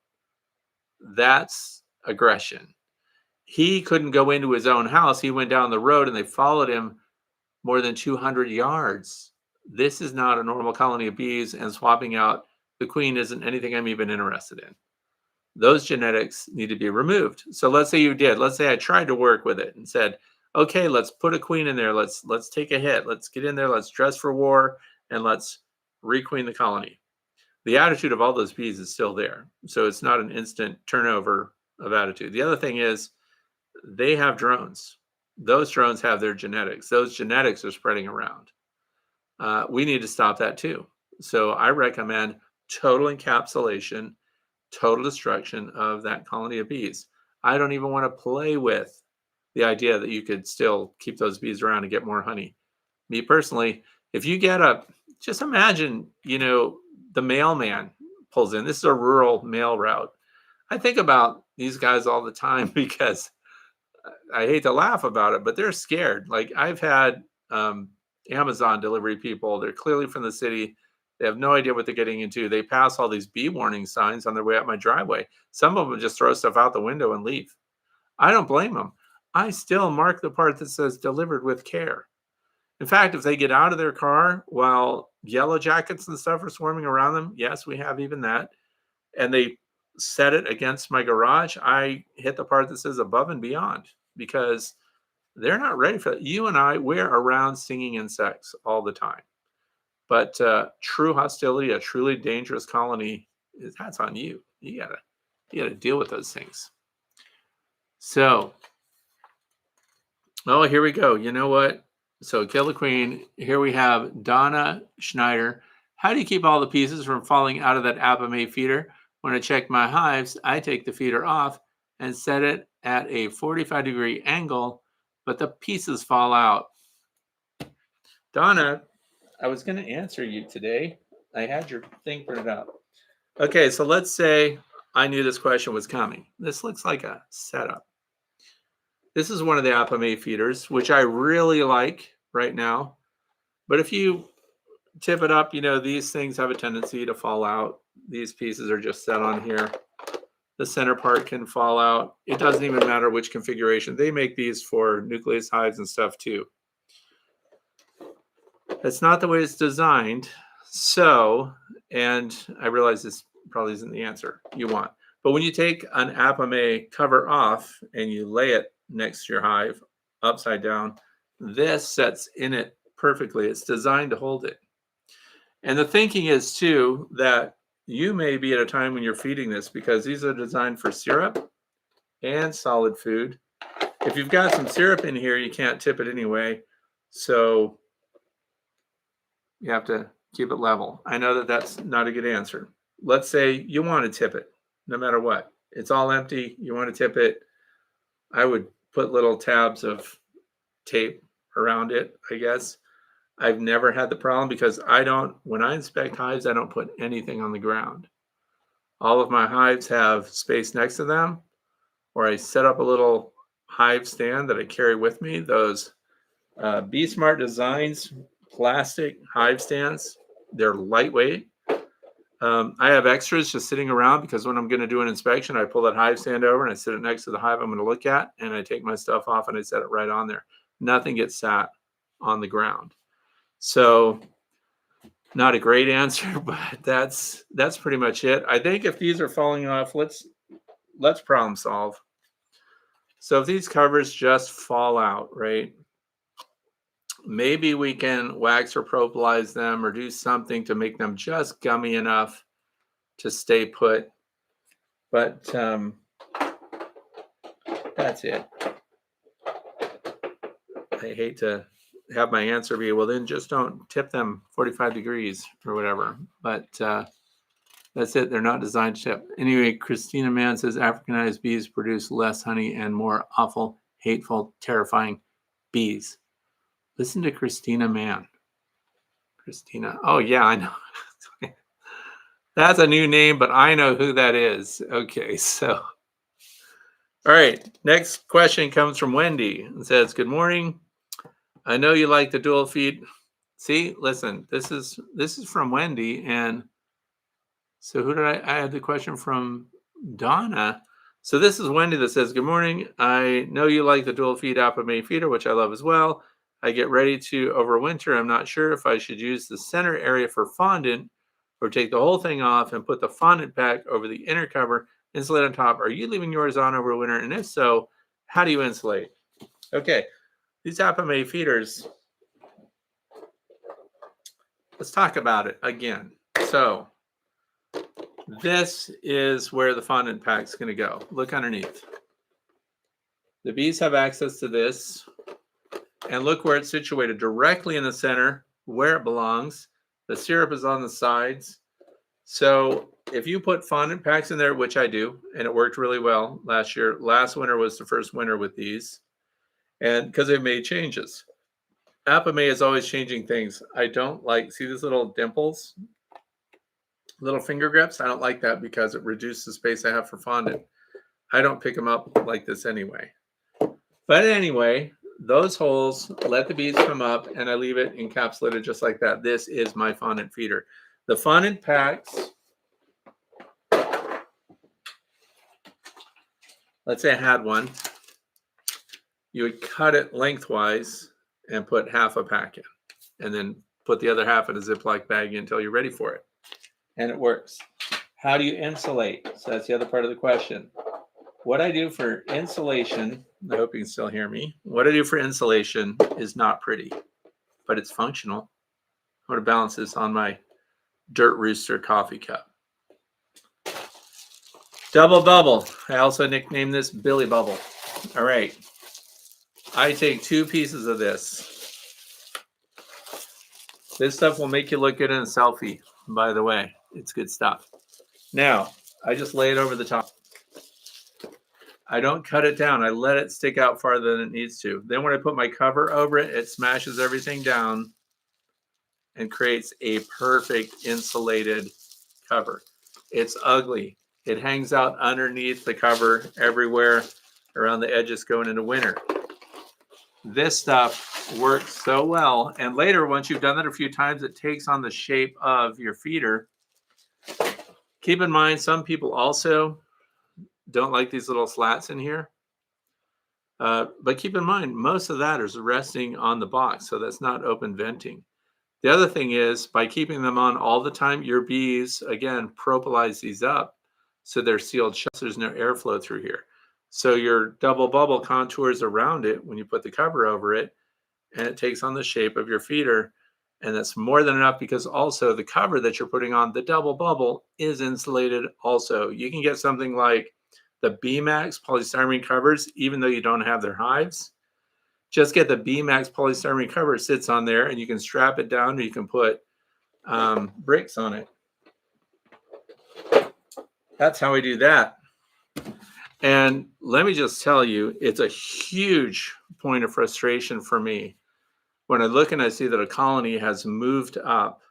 Speaker 1: That's aggression. He couldn't go into his own house. He went down the road and they followed him more than 200 yards. This is not a normal colony of bees, and swapping out the queen isn't anything I'm even interested in. Those genetics need to be removed. So let's say you did. Let's say I tried to work with it and said, okay, let's put a queen in there. Let's take a hit. Let's get in there. Let's dress for war, and let's requeen the colony. The attitude of all those bees is still there. So it's not an instant turnover of attitude. The other thing is they have drones. Those drones have their genetics. Those genetics are spreading around. We need to stop that too. So I recommend total encapsulation, total destruction of that colony of bees. I don't even want to play with the idea that you could still keep those bees around and get more honey. Me personally, if you get just imagine, the mailman pulls in. This is a rural mail route. I think about these guys all the time because I hate to laugh about it, but they're scared. Like I've had Amazon delivery people. They're clearly from the city. They have no idea what they're getting into. They pass all these bee warning signs on their way up my driveway. Some of them just throw stuff out the window and leave. I don't blame them. I still mark the part that says delivered with care. In fact, if they get out of their car while yellow jackets and stuff are swarming around them, yes, we have even that, and they set it against my garage, I hit the part that says above and beyond, because they're not ready for it. You and I, we're around stinging insects all the time. But true hostility, a truly dangerous colony, that's on you. You gotta deal with those things. So, oh, here we go. You know what? So kill the queen. Here we have Donna Schneider. How do you keep all the pieces from falling out of that Apamea feeder? When I check my hives, I take the feeder off and set it at a 45-degree angle, but the pieces fall out. Donna, I was going to answer you today. I had your thing printed out. Okay, so let's say I knew this question was coming. This looks like a setup. This is one of the Apamea feeders, which I really like right now. But if you tip it up, these things have a tendency to fall out. These pieces are just set on here. The center part can fall out. It doesn't even matter which configuration. They make these for nucleus hives and stuff too. That's not the way it's designed. So, and I realize this probably isn't the answer you want. But when you take an Apamea cover off and you lay it next to your hive upside down, this sets in it perfectly. It's designed to hold it. And the thinking is too that you may be at a time when you're feeding this, because these are designed for syrup. and solid food. If you've got some syrup in here, you can't tip it anyway. So you have to keep it level. I know that that's not a good answer. Let's say you want to tip it no matter what. It's all empty. You want to tip it. I would put little tabs of tape around it, I guess. I've never had the problem because when I inspect hives, I don't put anything on the ground. All of my hives have space next to them, or I set up a little hive stand that I carry with me. Those Be Smart Designs plastic hive stands, they're lightweight. I have extras just sitting around because when I'm going to do an inspection, I pull that hive stand over and I sit it next to the hive I'm going to look at, and I take my stuff off and I set it right on there. Nothing gets sat on the ground. So not a great answer, but that's pretty much it. I think if these are falling off, let's problem solve. So if these covers just fall out, right? Maybe we can wax or propolize them or do something to make them just gummy enough to stay put. But that's it. I hate to have my answer be, well, then just don't tip them 45 degrees or whatever. But that's it. They're not designed to tip. Anyway, Christina Mann says Africanized bees produce less honey and more awful, hateful, terrifying bees. Listen to Christina Mann. Christina. Oh, yeah, I know. That's a new name, but I know who that is. Okay, so. All right, next question comes from Wendy. It says, good morning. I know you like the dual feed. See, listen, this is from Wendy. And so who did I had the question from? Donna. So this is Wendy that says, good morning. I know you like the dual feed ApiMay feeder, which I love as well. I get ready to overwinter. I'm not sure if I should use the center area for fondant or take the whole thing off and put the fondant pack over the inner cover, insulate on top. Are you leaving yours on over winter? And if so, how do you insulate? Okay, these ApiMay feeders, let's talk about it again. So this is where the fondant pack is going to go. Look underneath. The bees have access to this. And look where it's situated, directly in the center, where it belongs. The syrup is on the sides. So if you put fondant packs in there, which I do, and it worked really well last year. Last winter was the first winter with these. And because they've made changes. ApiMay is always changing things. I don't like, see these little dimples? Little finger grips? I don't like that because it reduces the space I have for fondant. I don't pick them up like this anyway. But anyway, those holes let the bees come up and I leave it encapsulated just like that. This is my fondant feeder. The fondant packs, let's say I had one, you would cut it lengthwise and put half a pack in and then put the other half in a Ziploc bag until you're ready for it. And it works. How do you insulate? So that's the other part of the question. What I do for insulation, I hope you can still hear me. What I do for insulation is not pretty, but it's functional. I'm going to balance this on my Dirt Rooster coffee cup. Double bubble. I also nicknamed this Billy Bubble. All right. I take 2 pieces of this. This stuff will make you look good in a selfie, by the way. It's good stuff. Now, I just lay it over the top. I don't cut it down. I let it stick out farther than it needs to. Then when I put my cover over it, it smashes everything down and creates a perfect insulated cover. It's ugly. It hangs out underneath the cover everywhere around the edges going into winter. This stuff works so well. And later, once you've done that a few times, it takes on the shape of your feeder. Keep in mind, some people also don't like these little slats in here. But keep in mind, most of that is resting on the box, so that's not open venting. The other thing is, by keeping them on all the time, your bees, again, propolize these up so they're sealed shut. There's no airflow through here. So your double bubble contours around it when you put the cover over it, and it takes on the shape of your feeder. And that's more than enough because also the cover that you're putting on, the double bubble, is insulated also. You can get something like the BMAX polystyrene covers, even though you don't have their hives. Just get the BMAX polystyrene cover, it sits on there, and you can strap it down, or you can put bricks on it. That's how we do that. And let me just tell you, it's a huge point of frustration for me when I look and I see that a colony has moved up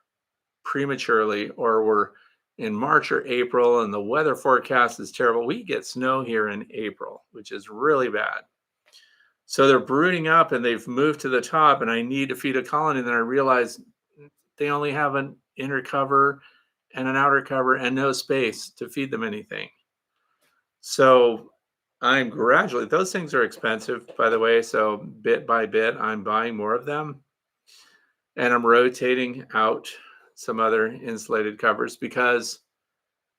Speaker 1: prematurely, or we're in March or April and the weather forecast is terrible. We get snow here in April, which is really bad. So they're brooding up and they've moved to the top, and I need to feed a colony. And then I realize they only have an inner cover and an outer cover and no space to feed them anything. So I'm gradually, those things are expensive, by the way. So bit by bit, I'm buying more of them, and I'm rotating out some other insulated covers because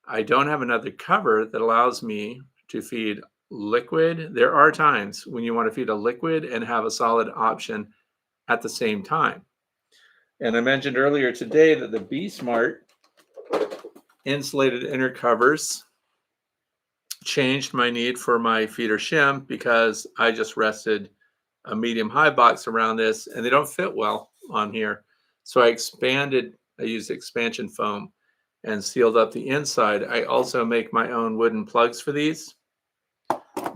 Speaker 1: I don't have another cover that allows me to feed liquid. There are times when you want to feed a liquid and have a solid option at the same time. And I mentioned earlier today that the Be Smart insulated inner covers changed my need for my feeder shim because I just rested a medium hive box around this and they don't fit well on here. So I used expansion foam and sealed up the inside. I also make my own wooden plugs for these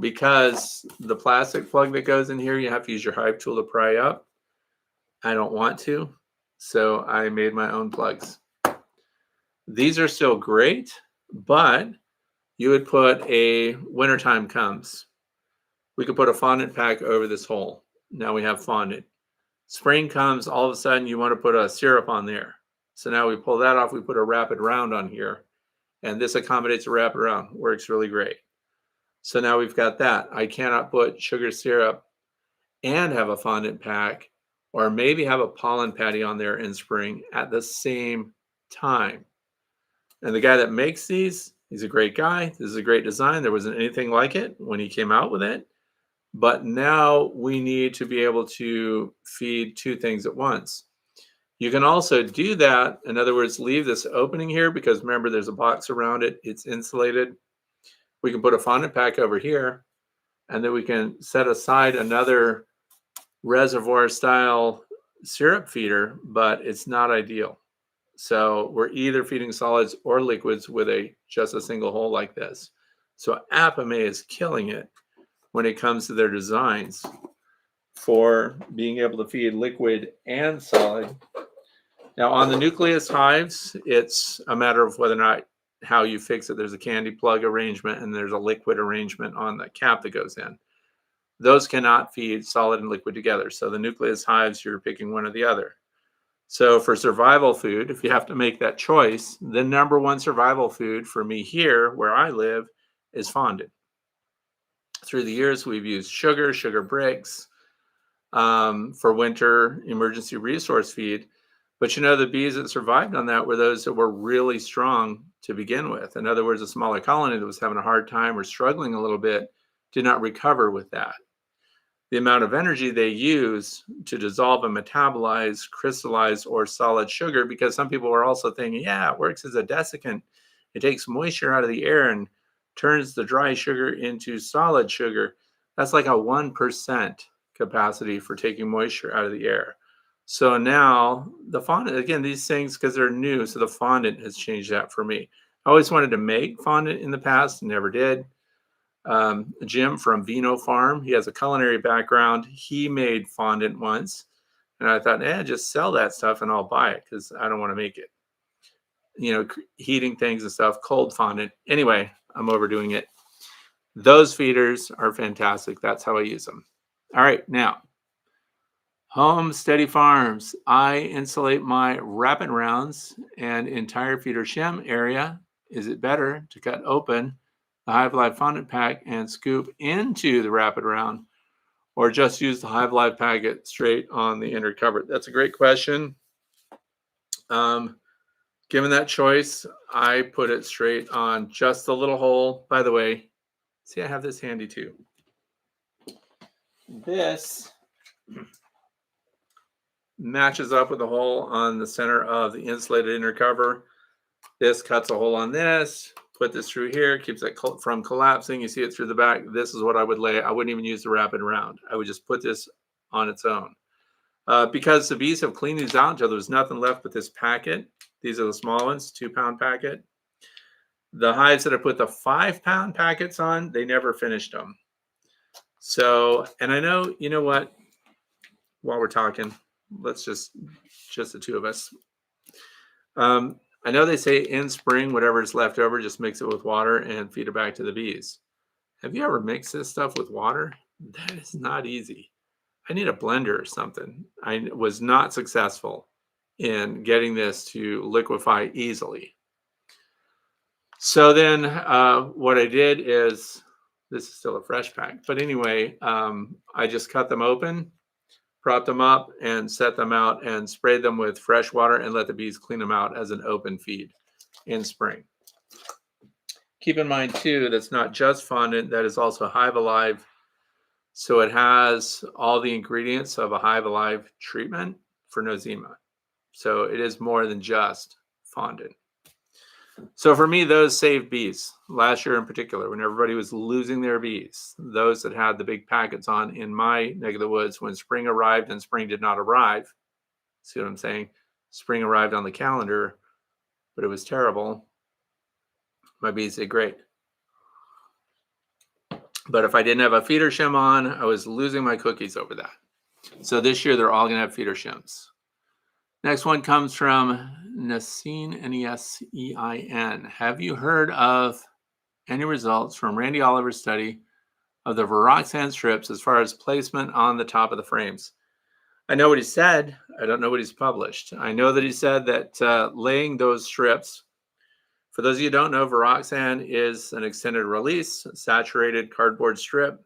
Speaker 1: because the plastic plug that goes in here, you have to use your hive tool to pry up. I don't want to, so I made my own plugs. These are still great, but you would put wintertime comes. We could put a fondant pack over this hole. Now we have fondant. Spring comes, all of a sudden you want to put a syrup on there. So now we pull that off, we put a rapid round on here, and this accommodates a rapid round. Works really great. So now we've got that. I cannot put sugar syrup and have a fondant pack, or maybe have a pollen patty on there in spring at the same time. And the guy that makes these, he's a great guy. This is a great design. There wasn't anything like it when he came out with it. But now we need to be able to feed two things at once. You can also do that. In other words, leave this opening here because remember, there's a box around it. It's insulated. We can put a fondant pack over here, and then we can set aside another reservoir style syrup feeder, but it's not ideal. So we're either feeding solids or liquids with just a single hole like this. So Apamea is killing it when it comes to their designs for being able to feed liquid and solid. Now on the nucleus hives, it's a matter of whether or not how you fix it. There's a candy plug arrangement and there's a liquid arrangement on the cap that goes in. Those cannot feed solid and liquid together. So the nucleus hives, you're picking one or the other. So for survival food, if you have to make that choice, the number one survival food for me here where I live is fondant. Through the years, we've used sugar bricks for winter emergency resource feed. But the bees that survived on that were those that were really strong to begin with. In other words, a smaller colony that was having a hard time or struggling a little bit did not recover with that. The amount of energy they use to dissolve and metabolize crystallized or solid sugar, because some people were also thinking, yeah, it works as a desiccant. It takes moisture out of the air and turns the dry sugar into solid sugar. That's like a 1% capacity for taking moisture out of the air. So now the fondant, again, these things, because they're new, so the fondant has changed that for me. I always wanted to make fondant in the past, never did. Jim from Vino Farm, he has a culinary background. He made fondant once, and I thought, just sell that stuff and I'll buy it because I don't want to make it. Heating things and stuff, cold fondant. Anyway, I'm overdoing it. Those feeders are fantastic. That's how I use them. All right, now, Home Steady Farms. I insulate my rapid rounds and entire feeder shim area. Is it better to cut open the Hive Life fondant pack and scoop into the rapid round, or just use the Hive Life packet straight on the inner cover? That's a great question. Given that choice, I put it straight on just the little hole. By the way, see, I have this handy too. This matches up with the hole on the center of the insulated inner cover. This cuts a hole on this, Put this through here, keeps it from collapsing. You see it through the back. This is what I would lay. I wouldn't even use the wrap it around. I would just put this on its own. Because the bees have cleaned these out until there's nothing left but this packet. These are the small ones, 2-pound packet. The hives that I put the 5-pound packets on, they never finished them. So, and I know, you know what, while we're talking, let's just the two of us. I know they say in spring, whatever is left over, just mix it with water and feed it back to the bees. Have you ever mixed this stuff with water? That is not easy. I need a blender or something. I was not successful in getting this to liquefy easily. So then what I did is, this is still a fresh pack, but anyway, I just cut them open, propped them up, and set them out and sprayed them with fresh water and let the bees clean them out as an open feed in spring. Keep in mind too, that's not just fondant, that is also Hive Alive. So it has all the ingredients of a Hive Alive treatment for nosema. So it is more than just fondant. So for me, those saved bees last year in particular, when everybody was losing their bees, those that had the big packets on in my neck of the woods, when spring arrived and spring did not arrive. See what I'm saying? Spring arrived on the calendar, but it was terrible. My bees did great. But if I didn't have a feeder shim on, I was losing my cookies over that. So this year, they're all going to have feeder shims. Next one comes from Nesein, Nesein. Have you heard of any results from Randy Oliver's study of the Viroxan strips as far as placement on the top of the frames? I know what he said. I don't know what he's published. I know that he said that laying those strips, for those of you who don't know, Viroxan is an extended release, saturated cardboard strip.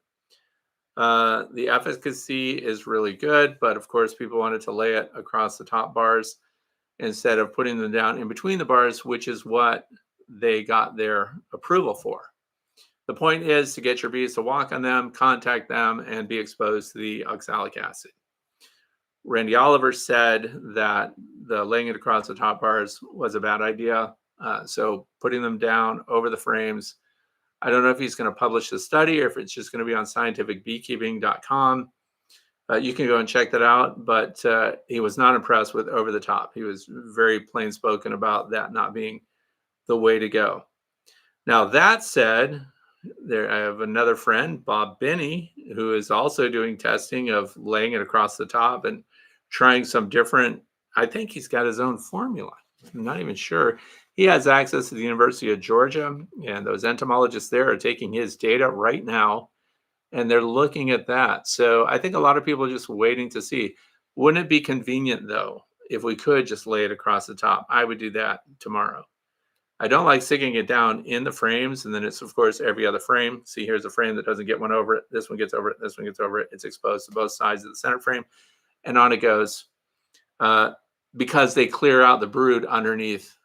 Speaker 1: The efficacy is really good, but of course people wanted to lay it across the top bars instead of putting them down in between the bars, which is what they got their approval for. The point is to get your bees to walk on them, contact them, and be exposed to the oxalic acid. Randy Oliver said that the laying it across the top bars was a bad idea. So putting them down over the frames, I don't know if he's going to publish the study or if it's just going to be on scientificbeekeeping.com. You can go and check that out, but he was not impressed with over the top. He was very plain spoken about that not being the way to go. Now, that said, I have another friend, Bob Binney, who is also doing testing of laying it across the top and trying some different, I think he's got his own formula. I'm not even sure. He has access to the University of Georgia, and those entomologists there are taking his data right now, and they're looking at that. So I think a lot of people are just waiting to see. Wouldn't it be convenient, though, if we could just lay it across the top? I would do that tomorrow. I don't like sticking it down in the frames, and then it's, of course, every other frame. See, here's a frame that doesn't get one over it. This one gets over it. This one gets over it. It's exposed to both sides of the center frame, and on it goes, because they clear out the brood underneath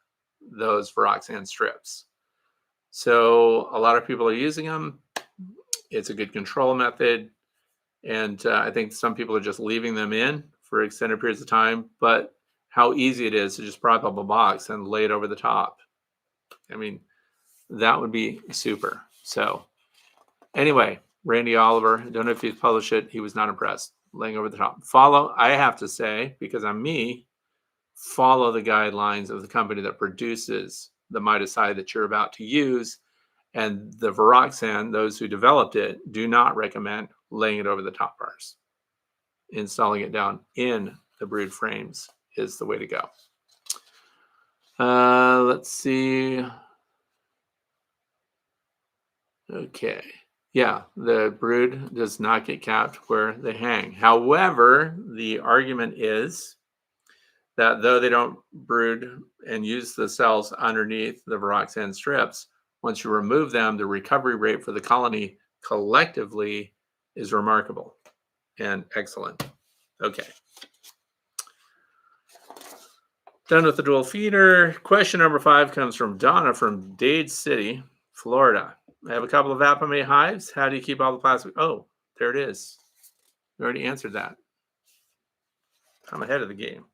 Speaker 1: those Viroxan strips. So a lot of people are using them. It's a good control method. And I think some people are just leaving them in for extended periods of time. But how easy it is to just prop up a box and lay it over the top. I mean, that would be super. So anyway, Randy Oliver, I don't know if he's published it. He was not impressed. Laying over the top. Follow, I have to say, because I'm me, follow the guidelines of the company that produces the miticide that you're about to use. And the Viroxan, those who developed it, do not recommend laying it over the top bars. Installing it down in the brood frames is the way to go. Let's see. Okay. Yeah, the brood does not get capped where they hang. However, the argument is that though they don't brood and use the cells underneath the Viroxan strips, once you remove them, the recovery rate for the colony collectively is remarkable and excellent. Okay. Done with the dual feeder. Question number 5 comes from Donna from Dade City, Florida. I have a couple of Apamate hives. How do you keep all the plastic? Oh, there it is. We already answered that. I'm ahead of the game.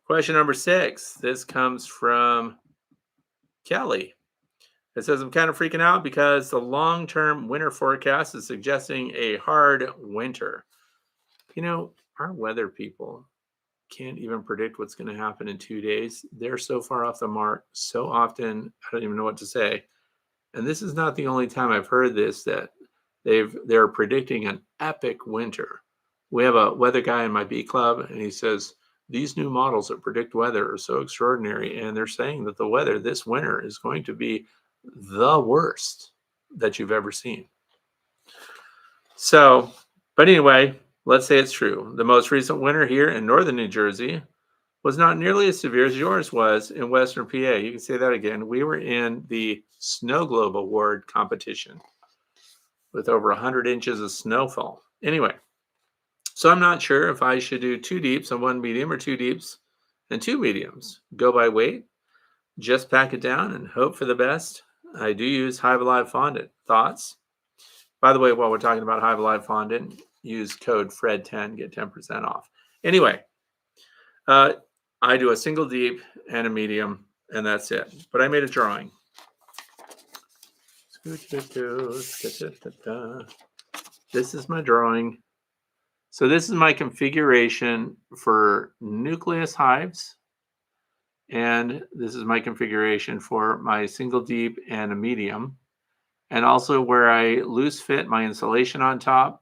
Speaker 1: Question number 6. This comes from Kelly. It says, I'm kind of freaking out because the long-term winter forecast is suggesting a hard winter. You know, our weather people can't even predict what's going to happen in 2 days. They're so far off the mark so often, I don't even know what to say. And this is not the only time I've heard this, that they're predicting an epic winter. We have a weather guy in my bee club, and he says these new models that predict weather are so extraordinary, and they're saying that the weather this winter is going to be the worst that you've ever seen. So, but anyway, let's say it's true. The most recent winter here in northern New Jersey was not nearly as severe as yours was in western PA. You can say that again. We were in the Snow Globe Award competition with over 100 inches of snowfall. Anyway, so I'm not sure if I should do 2 deeps and 1 medium, or 2 deeps and 2 mediums. Go by weight, just pack it down and hope for the best. I do use Hive Alive fondant. Thoughts? By the way, while we're talking about Hive Alive fondant, use code FRED10, get 10% off. Anyway, I do a single deep and a medium, and that's it. But I made a drawing. This is my drawing. So this is my configuration for nucleus hives. And this is my configuration for my single deep and a medium. And also where I loose fit my insulation on top.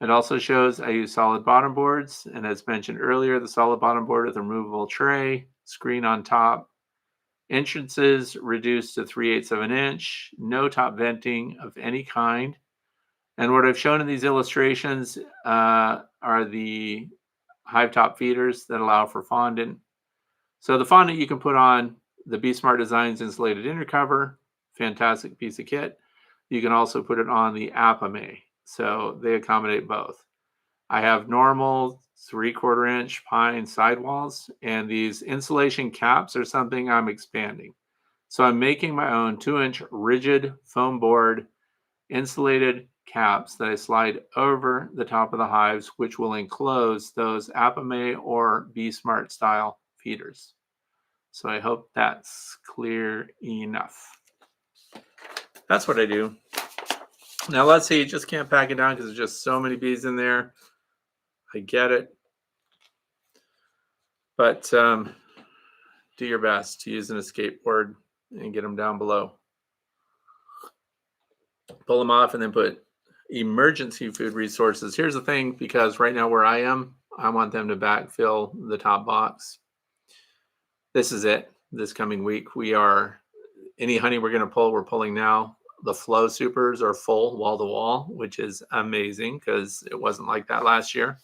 Speaker 1: It also shows I use solid bottom boards. And as mentioned earlier, the solid bottom board with a removable tray, screen on top. Entrances reduced to 3/8 of an inch, no top venting of any kind. And what I've shown in these illustrations are the hive top feeders that allow for fondant. So the fondant you can put on the Be Smart Designs insulated inner cover, fantastic piece of kit. You can also put it on the Apame, so they accommodate both. I have normal 3/4 inch pine sidewalls, and these insulation caps are something I'm expanding. So I'm making my own 2-inch rigid foam board insulated caps that I slide over the top of the hives, which will enclose those Apame or Be Smart style feeders. So I hope that's clear enough. That's what I do. Now let's see, you just can't pack it down because there's just so many bees in there. I get it. But do your best to use an escape board and get them down below. Pull them off and then put emergency food resources. Here's the thing, because right now where I am, I want them to backfill the top box. This is it. This coming week, any honey we're going to pull, we're pulling now. The flow supers are full wall to wall, which is amazing because it wasn't like that last year.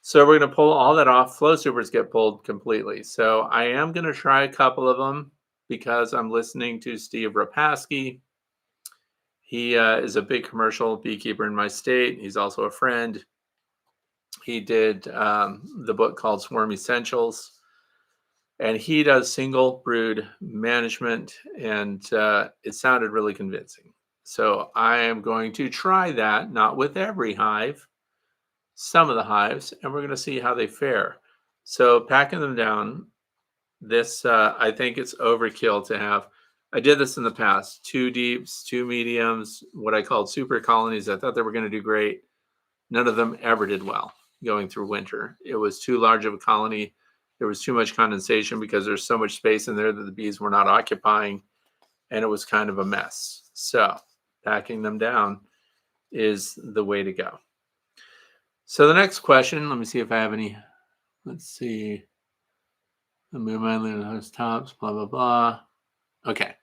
Speaker 1: So we're going to pull all that off. Flow supers get pulled completely. So I am going to try a couple of them because I'm listening to Steve Rapaski. He is a big commercial beekeeper in my state. He's also a friend. He did the book called Swarm Essentials. And he does single brood management, and it sounded really convincing. So I am going to try that, not with every hive, some of the hives, and we're going to see how they fare. So packing them down, this, I think it's overkill to have. I did this in the past, 2 deeps, 2 mediums, what I called super colonies. I thought they were going to do great. None of them ever did well going through winter. It was too large of a colony. There was too much condensation because there's so much space in there that the bees were not occupying, and it was kind of a mess. So packing them down is the way to go. So the next question, let me see if I have any. Let's see. I move my host tops, blah, blah, blah. Okay.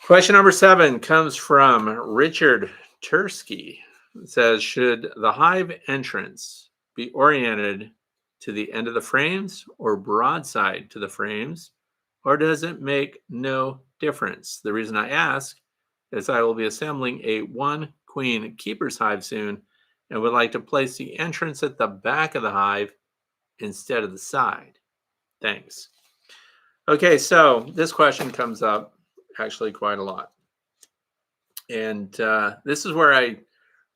Speaker 1: Question number 7 comes from Richard Tursky. It says, should the hive entrance be oriented to the end of the frames or broadside to the frames, or does it make no difference? The reason I ask is I will be assembling a 1 queen keeper's hive soon and would like to place the entrance at the back of the hive instead of the side. Thanks. Okay, so this question comes up actually quite a lot. And this is where I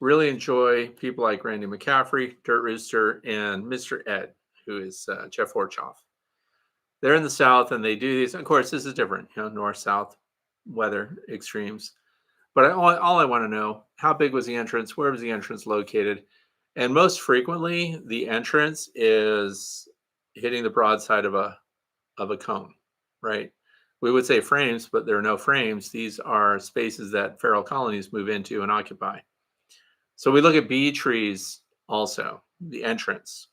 Speaker 1: really enjoy people like Randy McCaffrey, Dirt Rooster, and Mr. Ed, who is Jeff Horchoff. they're in the south and they do these. Of course, this is different, north-south weather extremes. But all I want to know, how big was the entrance? Where was the entrance located? And most frequently, the entrance is hitting the broadside of a cone, right? We would say frames, but there are no frames. These are spaces that feral colonies move into and occupy. So we look at bee trees also, the entrance.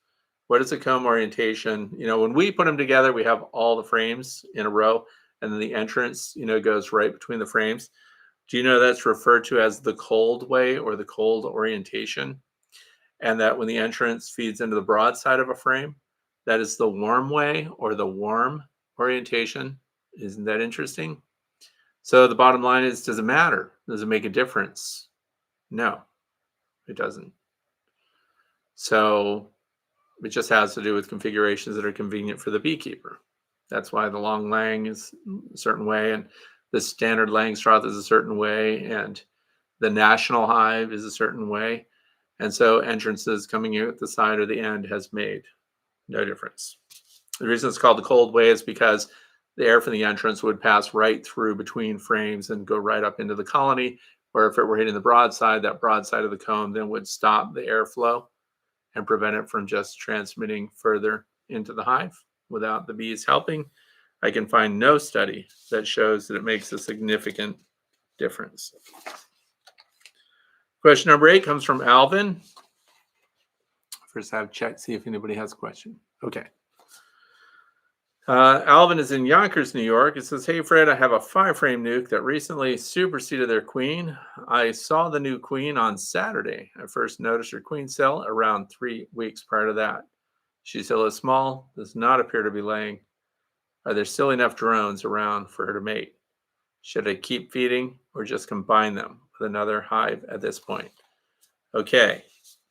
Speaker 1: What is the comb orientation? When we put them together, we have all the frames in a row, and then the entrance, goes right between the frames. Do you know that's referred to as the cold way or the cold orientation? And that when the entrance feeds into the broad side of a frame, that is the warm way or the warm orientation. Isn't that interesting? So the bottom line is, does it matter? Does it make a difference? No, it doesn't. So it just has to do with configurations that are convenient for the beekeeper. That's why the long lang is a certain way, and the standard Langstroth is a certain way, and the national hive is a certain way. And so entrances coming in at the side or the end has made no difference. The reason it's called the cold way is because the air from the entrance would pass right through between frames and go right up into the colony, where if it were hitting the broadside, that broadside of the comb then would stop the airflow and prevent it from just transmitting further into the hive without the bees helping. I can find no study that shows that it makes a significant difference. Question number 8 comes from Alvin. First, I have checked, see if anybody has a question. Okay. Alvin is in Yonkers, New York. It says, hey, Fred, I have a 5-frame nuke that recently superseded their queen. I saw the new queen on Saturday. I first noticed her queen cell around 3 weeks prior to that. She still is small, does not appear to be laying. Are there still enough drones around for her to mate? Should I keep feeding or just combine them with another hive at this point? Okay,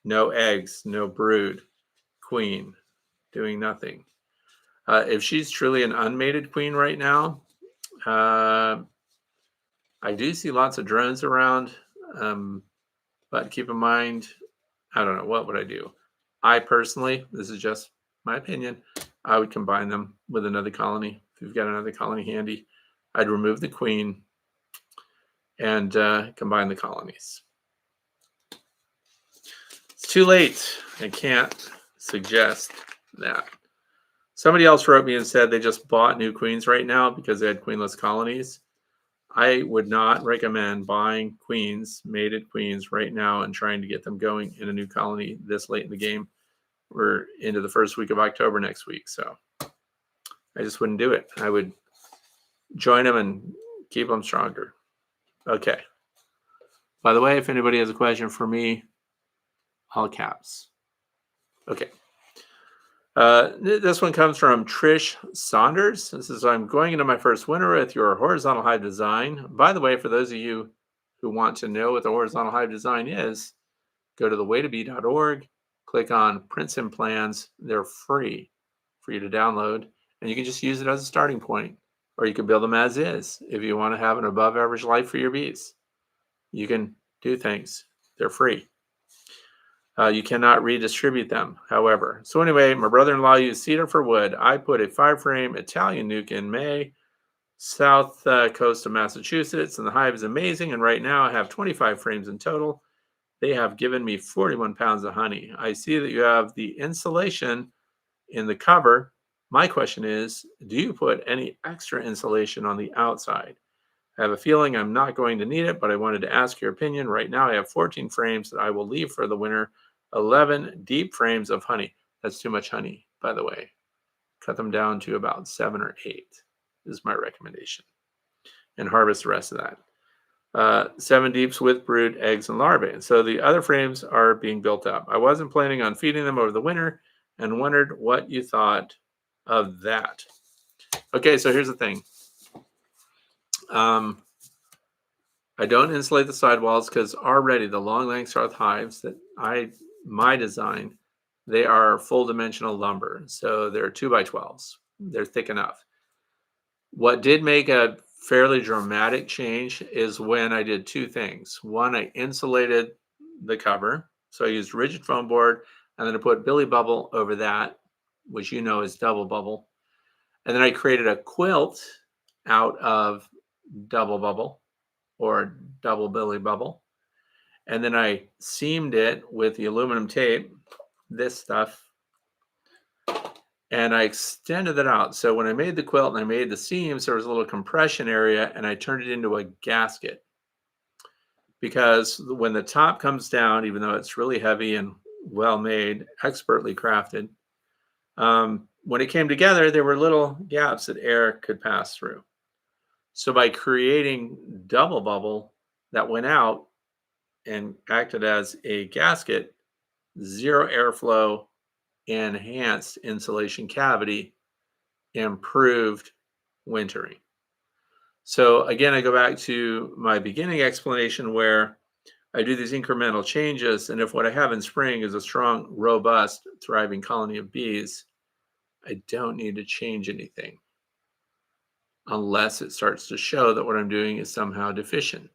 Speaker 1: no eggs, no brood, queen, doing nothing. If she's truly an unmated queen right now, I do see lots of drones around, but keep in mind, I don't know, what would I do? I personally, this is just my opinion, I would combine them with another colony. If you've got another colony handy, I'd remove the queen and combine the colonies. It's too late. I can't suggest that. Somebody else wrote me and said they just bought new queens right now because they had queenless colonies. I would not recommend buying queens, mated queens right now and trying to get them going in a new colony this late in the game. We're into the first week of October next week, so I just wouldn't do it. I would join them and keep them stronger. Okay. By the way, if anybody has a question for me, all caps. Okay. This one comes from Trish Saunders. This is, I'm going into my first winter with your horizontal hive design. By the way, for those of you who want to know what the horizontal hive design is, go to thewaytobee.org, click on prints and plans. They're free for you to download, and you can just use it as a starting point, or you can build them as is. If you want to have an above average life for your bees, you can do things. They're free. You cannot redistribute them, however. So anyway, my brother-in-law used cedar for wood. I put a 5-frame Italian nuke in May, south coast of Massachusetts, and the hive is amazing. And right now I have 25 frames in total. They have given me 41 pounds of honey. I see that you have the insulation in the cover. My question is, do you put any extra insulation on the outside? I have a feeling I'm not going to need it, but I wanted to ask your opinion. Right now I have 14 frames that I will leave for the winter. 11 deep frames of honey. That's too much honey, by the way. Cut them down to about 7 or 8 is my recommendation. And harvest the rest of that. 7 deeps with brood, eggs, and larvae. And so the other frames are being built up. I wasn't planning on feeding them over the winter and wondered what you thought of that. Okay, so here's the thing. I don't insulate the sidewalls because already the long Langstroth hives that my design, they are full dimensional lumber. So they're 2x12s. They're thick enough. What did make a fairly dramatic change is when I did 2 things. One, I insulated the cover. So I used rigid foam board, and then I put Billy Bubble over that, which is double bubble. And then I created a quilt out of double bubble or double billy bubble. And then I seamed it with the aluminum tape, this stuff, and I extended it out. So when I made the quilt and I made the seams, there was a little compression area, and I turned it into a gasket. Because when the top comes down, even though it's really heavy and well made, expertly crafted, when it came together, there were little gaps that air could pass through. So by creating double bubble that went out and acted as a gasket, zero airflow, enhanced insulation cavity, improved wintering. So again, I go back to my beginning explanation where I do these incremental changes. And if what I have in spring is a strong, robust, thriving colony of bees, I don't need to change anything unless it starts to show that what I'm doing is somehow deficient.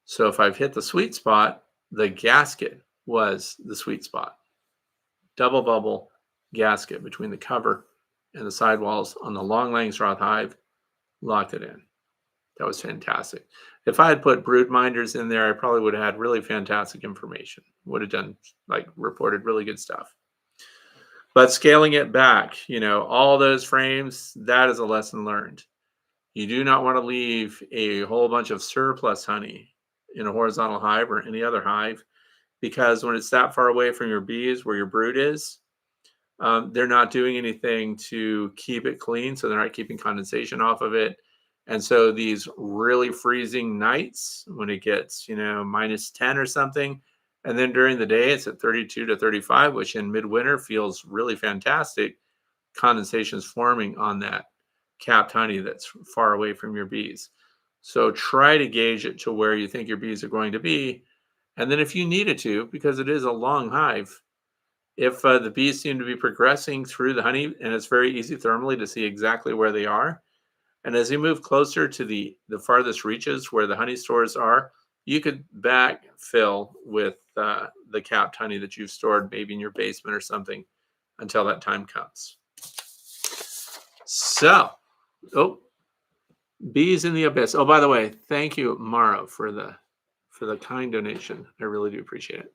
Speaker 1: So if I've hit the sweet spot, the gasket was the sweet spot. Double bubble gasket between the cover and the sidewalls on the long Langstroth hive, locked it in. That was fantastic. If I had put brood minders in there, I probably would have had really fantastic information. Would have done, like, reported really good stuff. But scaling it back, all those frames, that is a lesson learned. You do not want to leave a whole bunch of surplus honey in a horizontal hive or any other hive, because when it's that far away from your bees where your brood is, they're not doing anything to keep it clean. So they're not keeping condensation off of it. And so these really freezing nights when it gets, minus 10 or something, and then during the day it's at 32 to 35, which in midwinter feels really fantastic. Condensation is forming on that capped honey that's far away from your bees. So try to gauge it to where you think your bees are going to be. And then if you needed to, because it is a long hive, if the bees seem to be progressing through the honey, and it's very easy thermally to see exactly where they are, and as you move closer to the farthest reaches where the honey stores are, you could backfill with the capped honey that you've stored maybe in your basement or something until that time comes. So, bees in the abyss. Oh, by the way, thank you, Mara, for the kind donation. I really do appreciate it.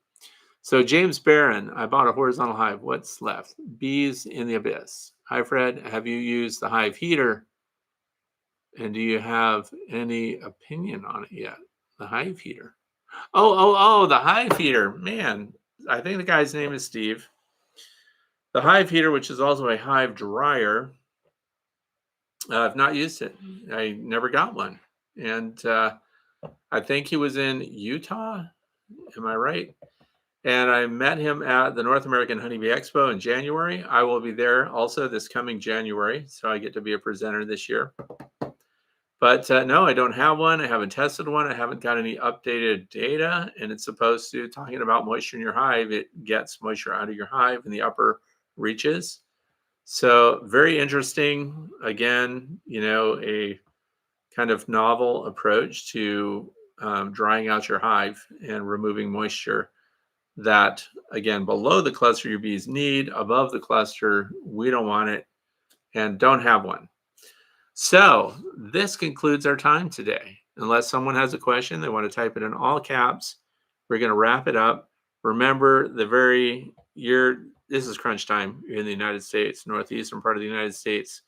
Speaker 1: So James Barron, I bought a horizontal hive. What's left? Bees in the abyss. Hi, Fred. Have you used the hive heater? And do you have any opinion on it yet? The hive heater. Oh, the hive heater. Man, I think the guy's name is Steve. The hive heater, which is also a hive dryer, I've not used it. I never got one. And I think he was in Utah. Am I right? And I met him at the North American Honeybee Expo in January. I will be there also this coming January. So I get to be a presenter this year. But no, I don't have one. I haven't tested one. I haven't got any updated data. And it's supposed to, talking about moisture in your hive, it gets moisture out of your hive in the upper reaches. So very interesting. Again, a kind of novel approach to drying out your hive and removing moisture that, again, below the cluster your bees need, above the cluster, we don't want it and don't have one. So this concludes our time today. Unless someone has a question, they want to type it in all caps. We're going to wrap it up. Remember, this is crunch time in the United States, northeastern part of the United States.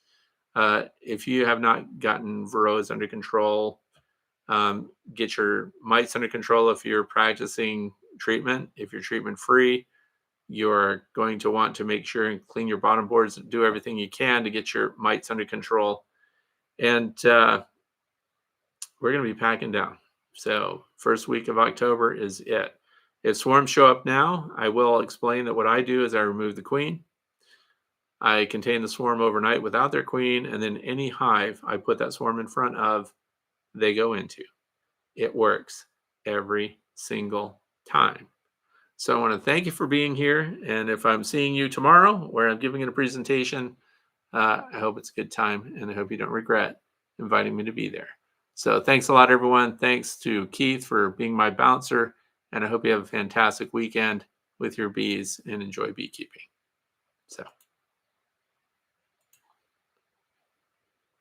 Speaker 1: If you have not gotten varroas under control, get your mites under control if you're practicing treatment. If you're treatment free, you're going to want to make sure and clean your bottom boards and do everything you can to get your mites under control. And we're going to be packing down. So first week of October is it. If swarms show up now, I will explain that what I do is I remove the queen. I contain the swarm overnight without their queen, and then any hive I put that swarm in front of, they go into. It works every single time. So I want to thank you for being here. And if I'm seeing you tomorrow where I'm giving a presentation, I hope it's a good time, and I hope you don't regret inviting me to be there. So thanks a lot, everyone. Thanks to Keith for being my bouncer, and I hope you have a fantastic weekend with your bees and enjoy beekeeping. So.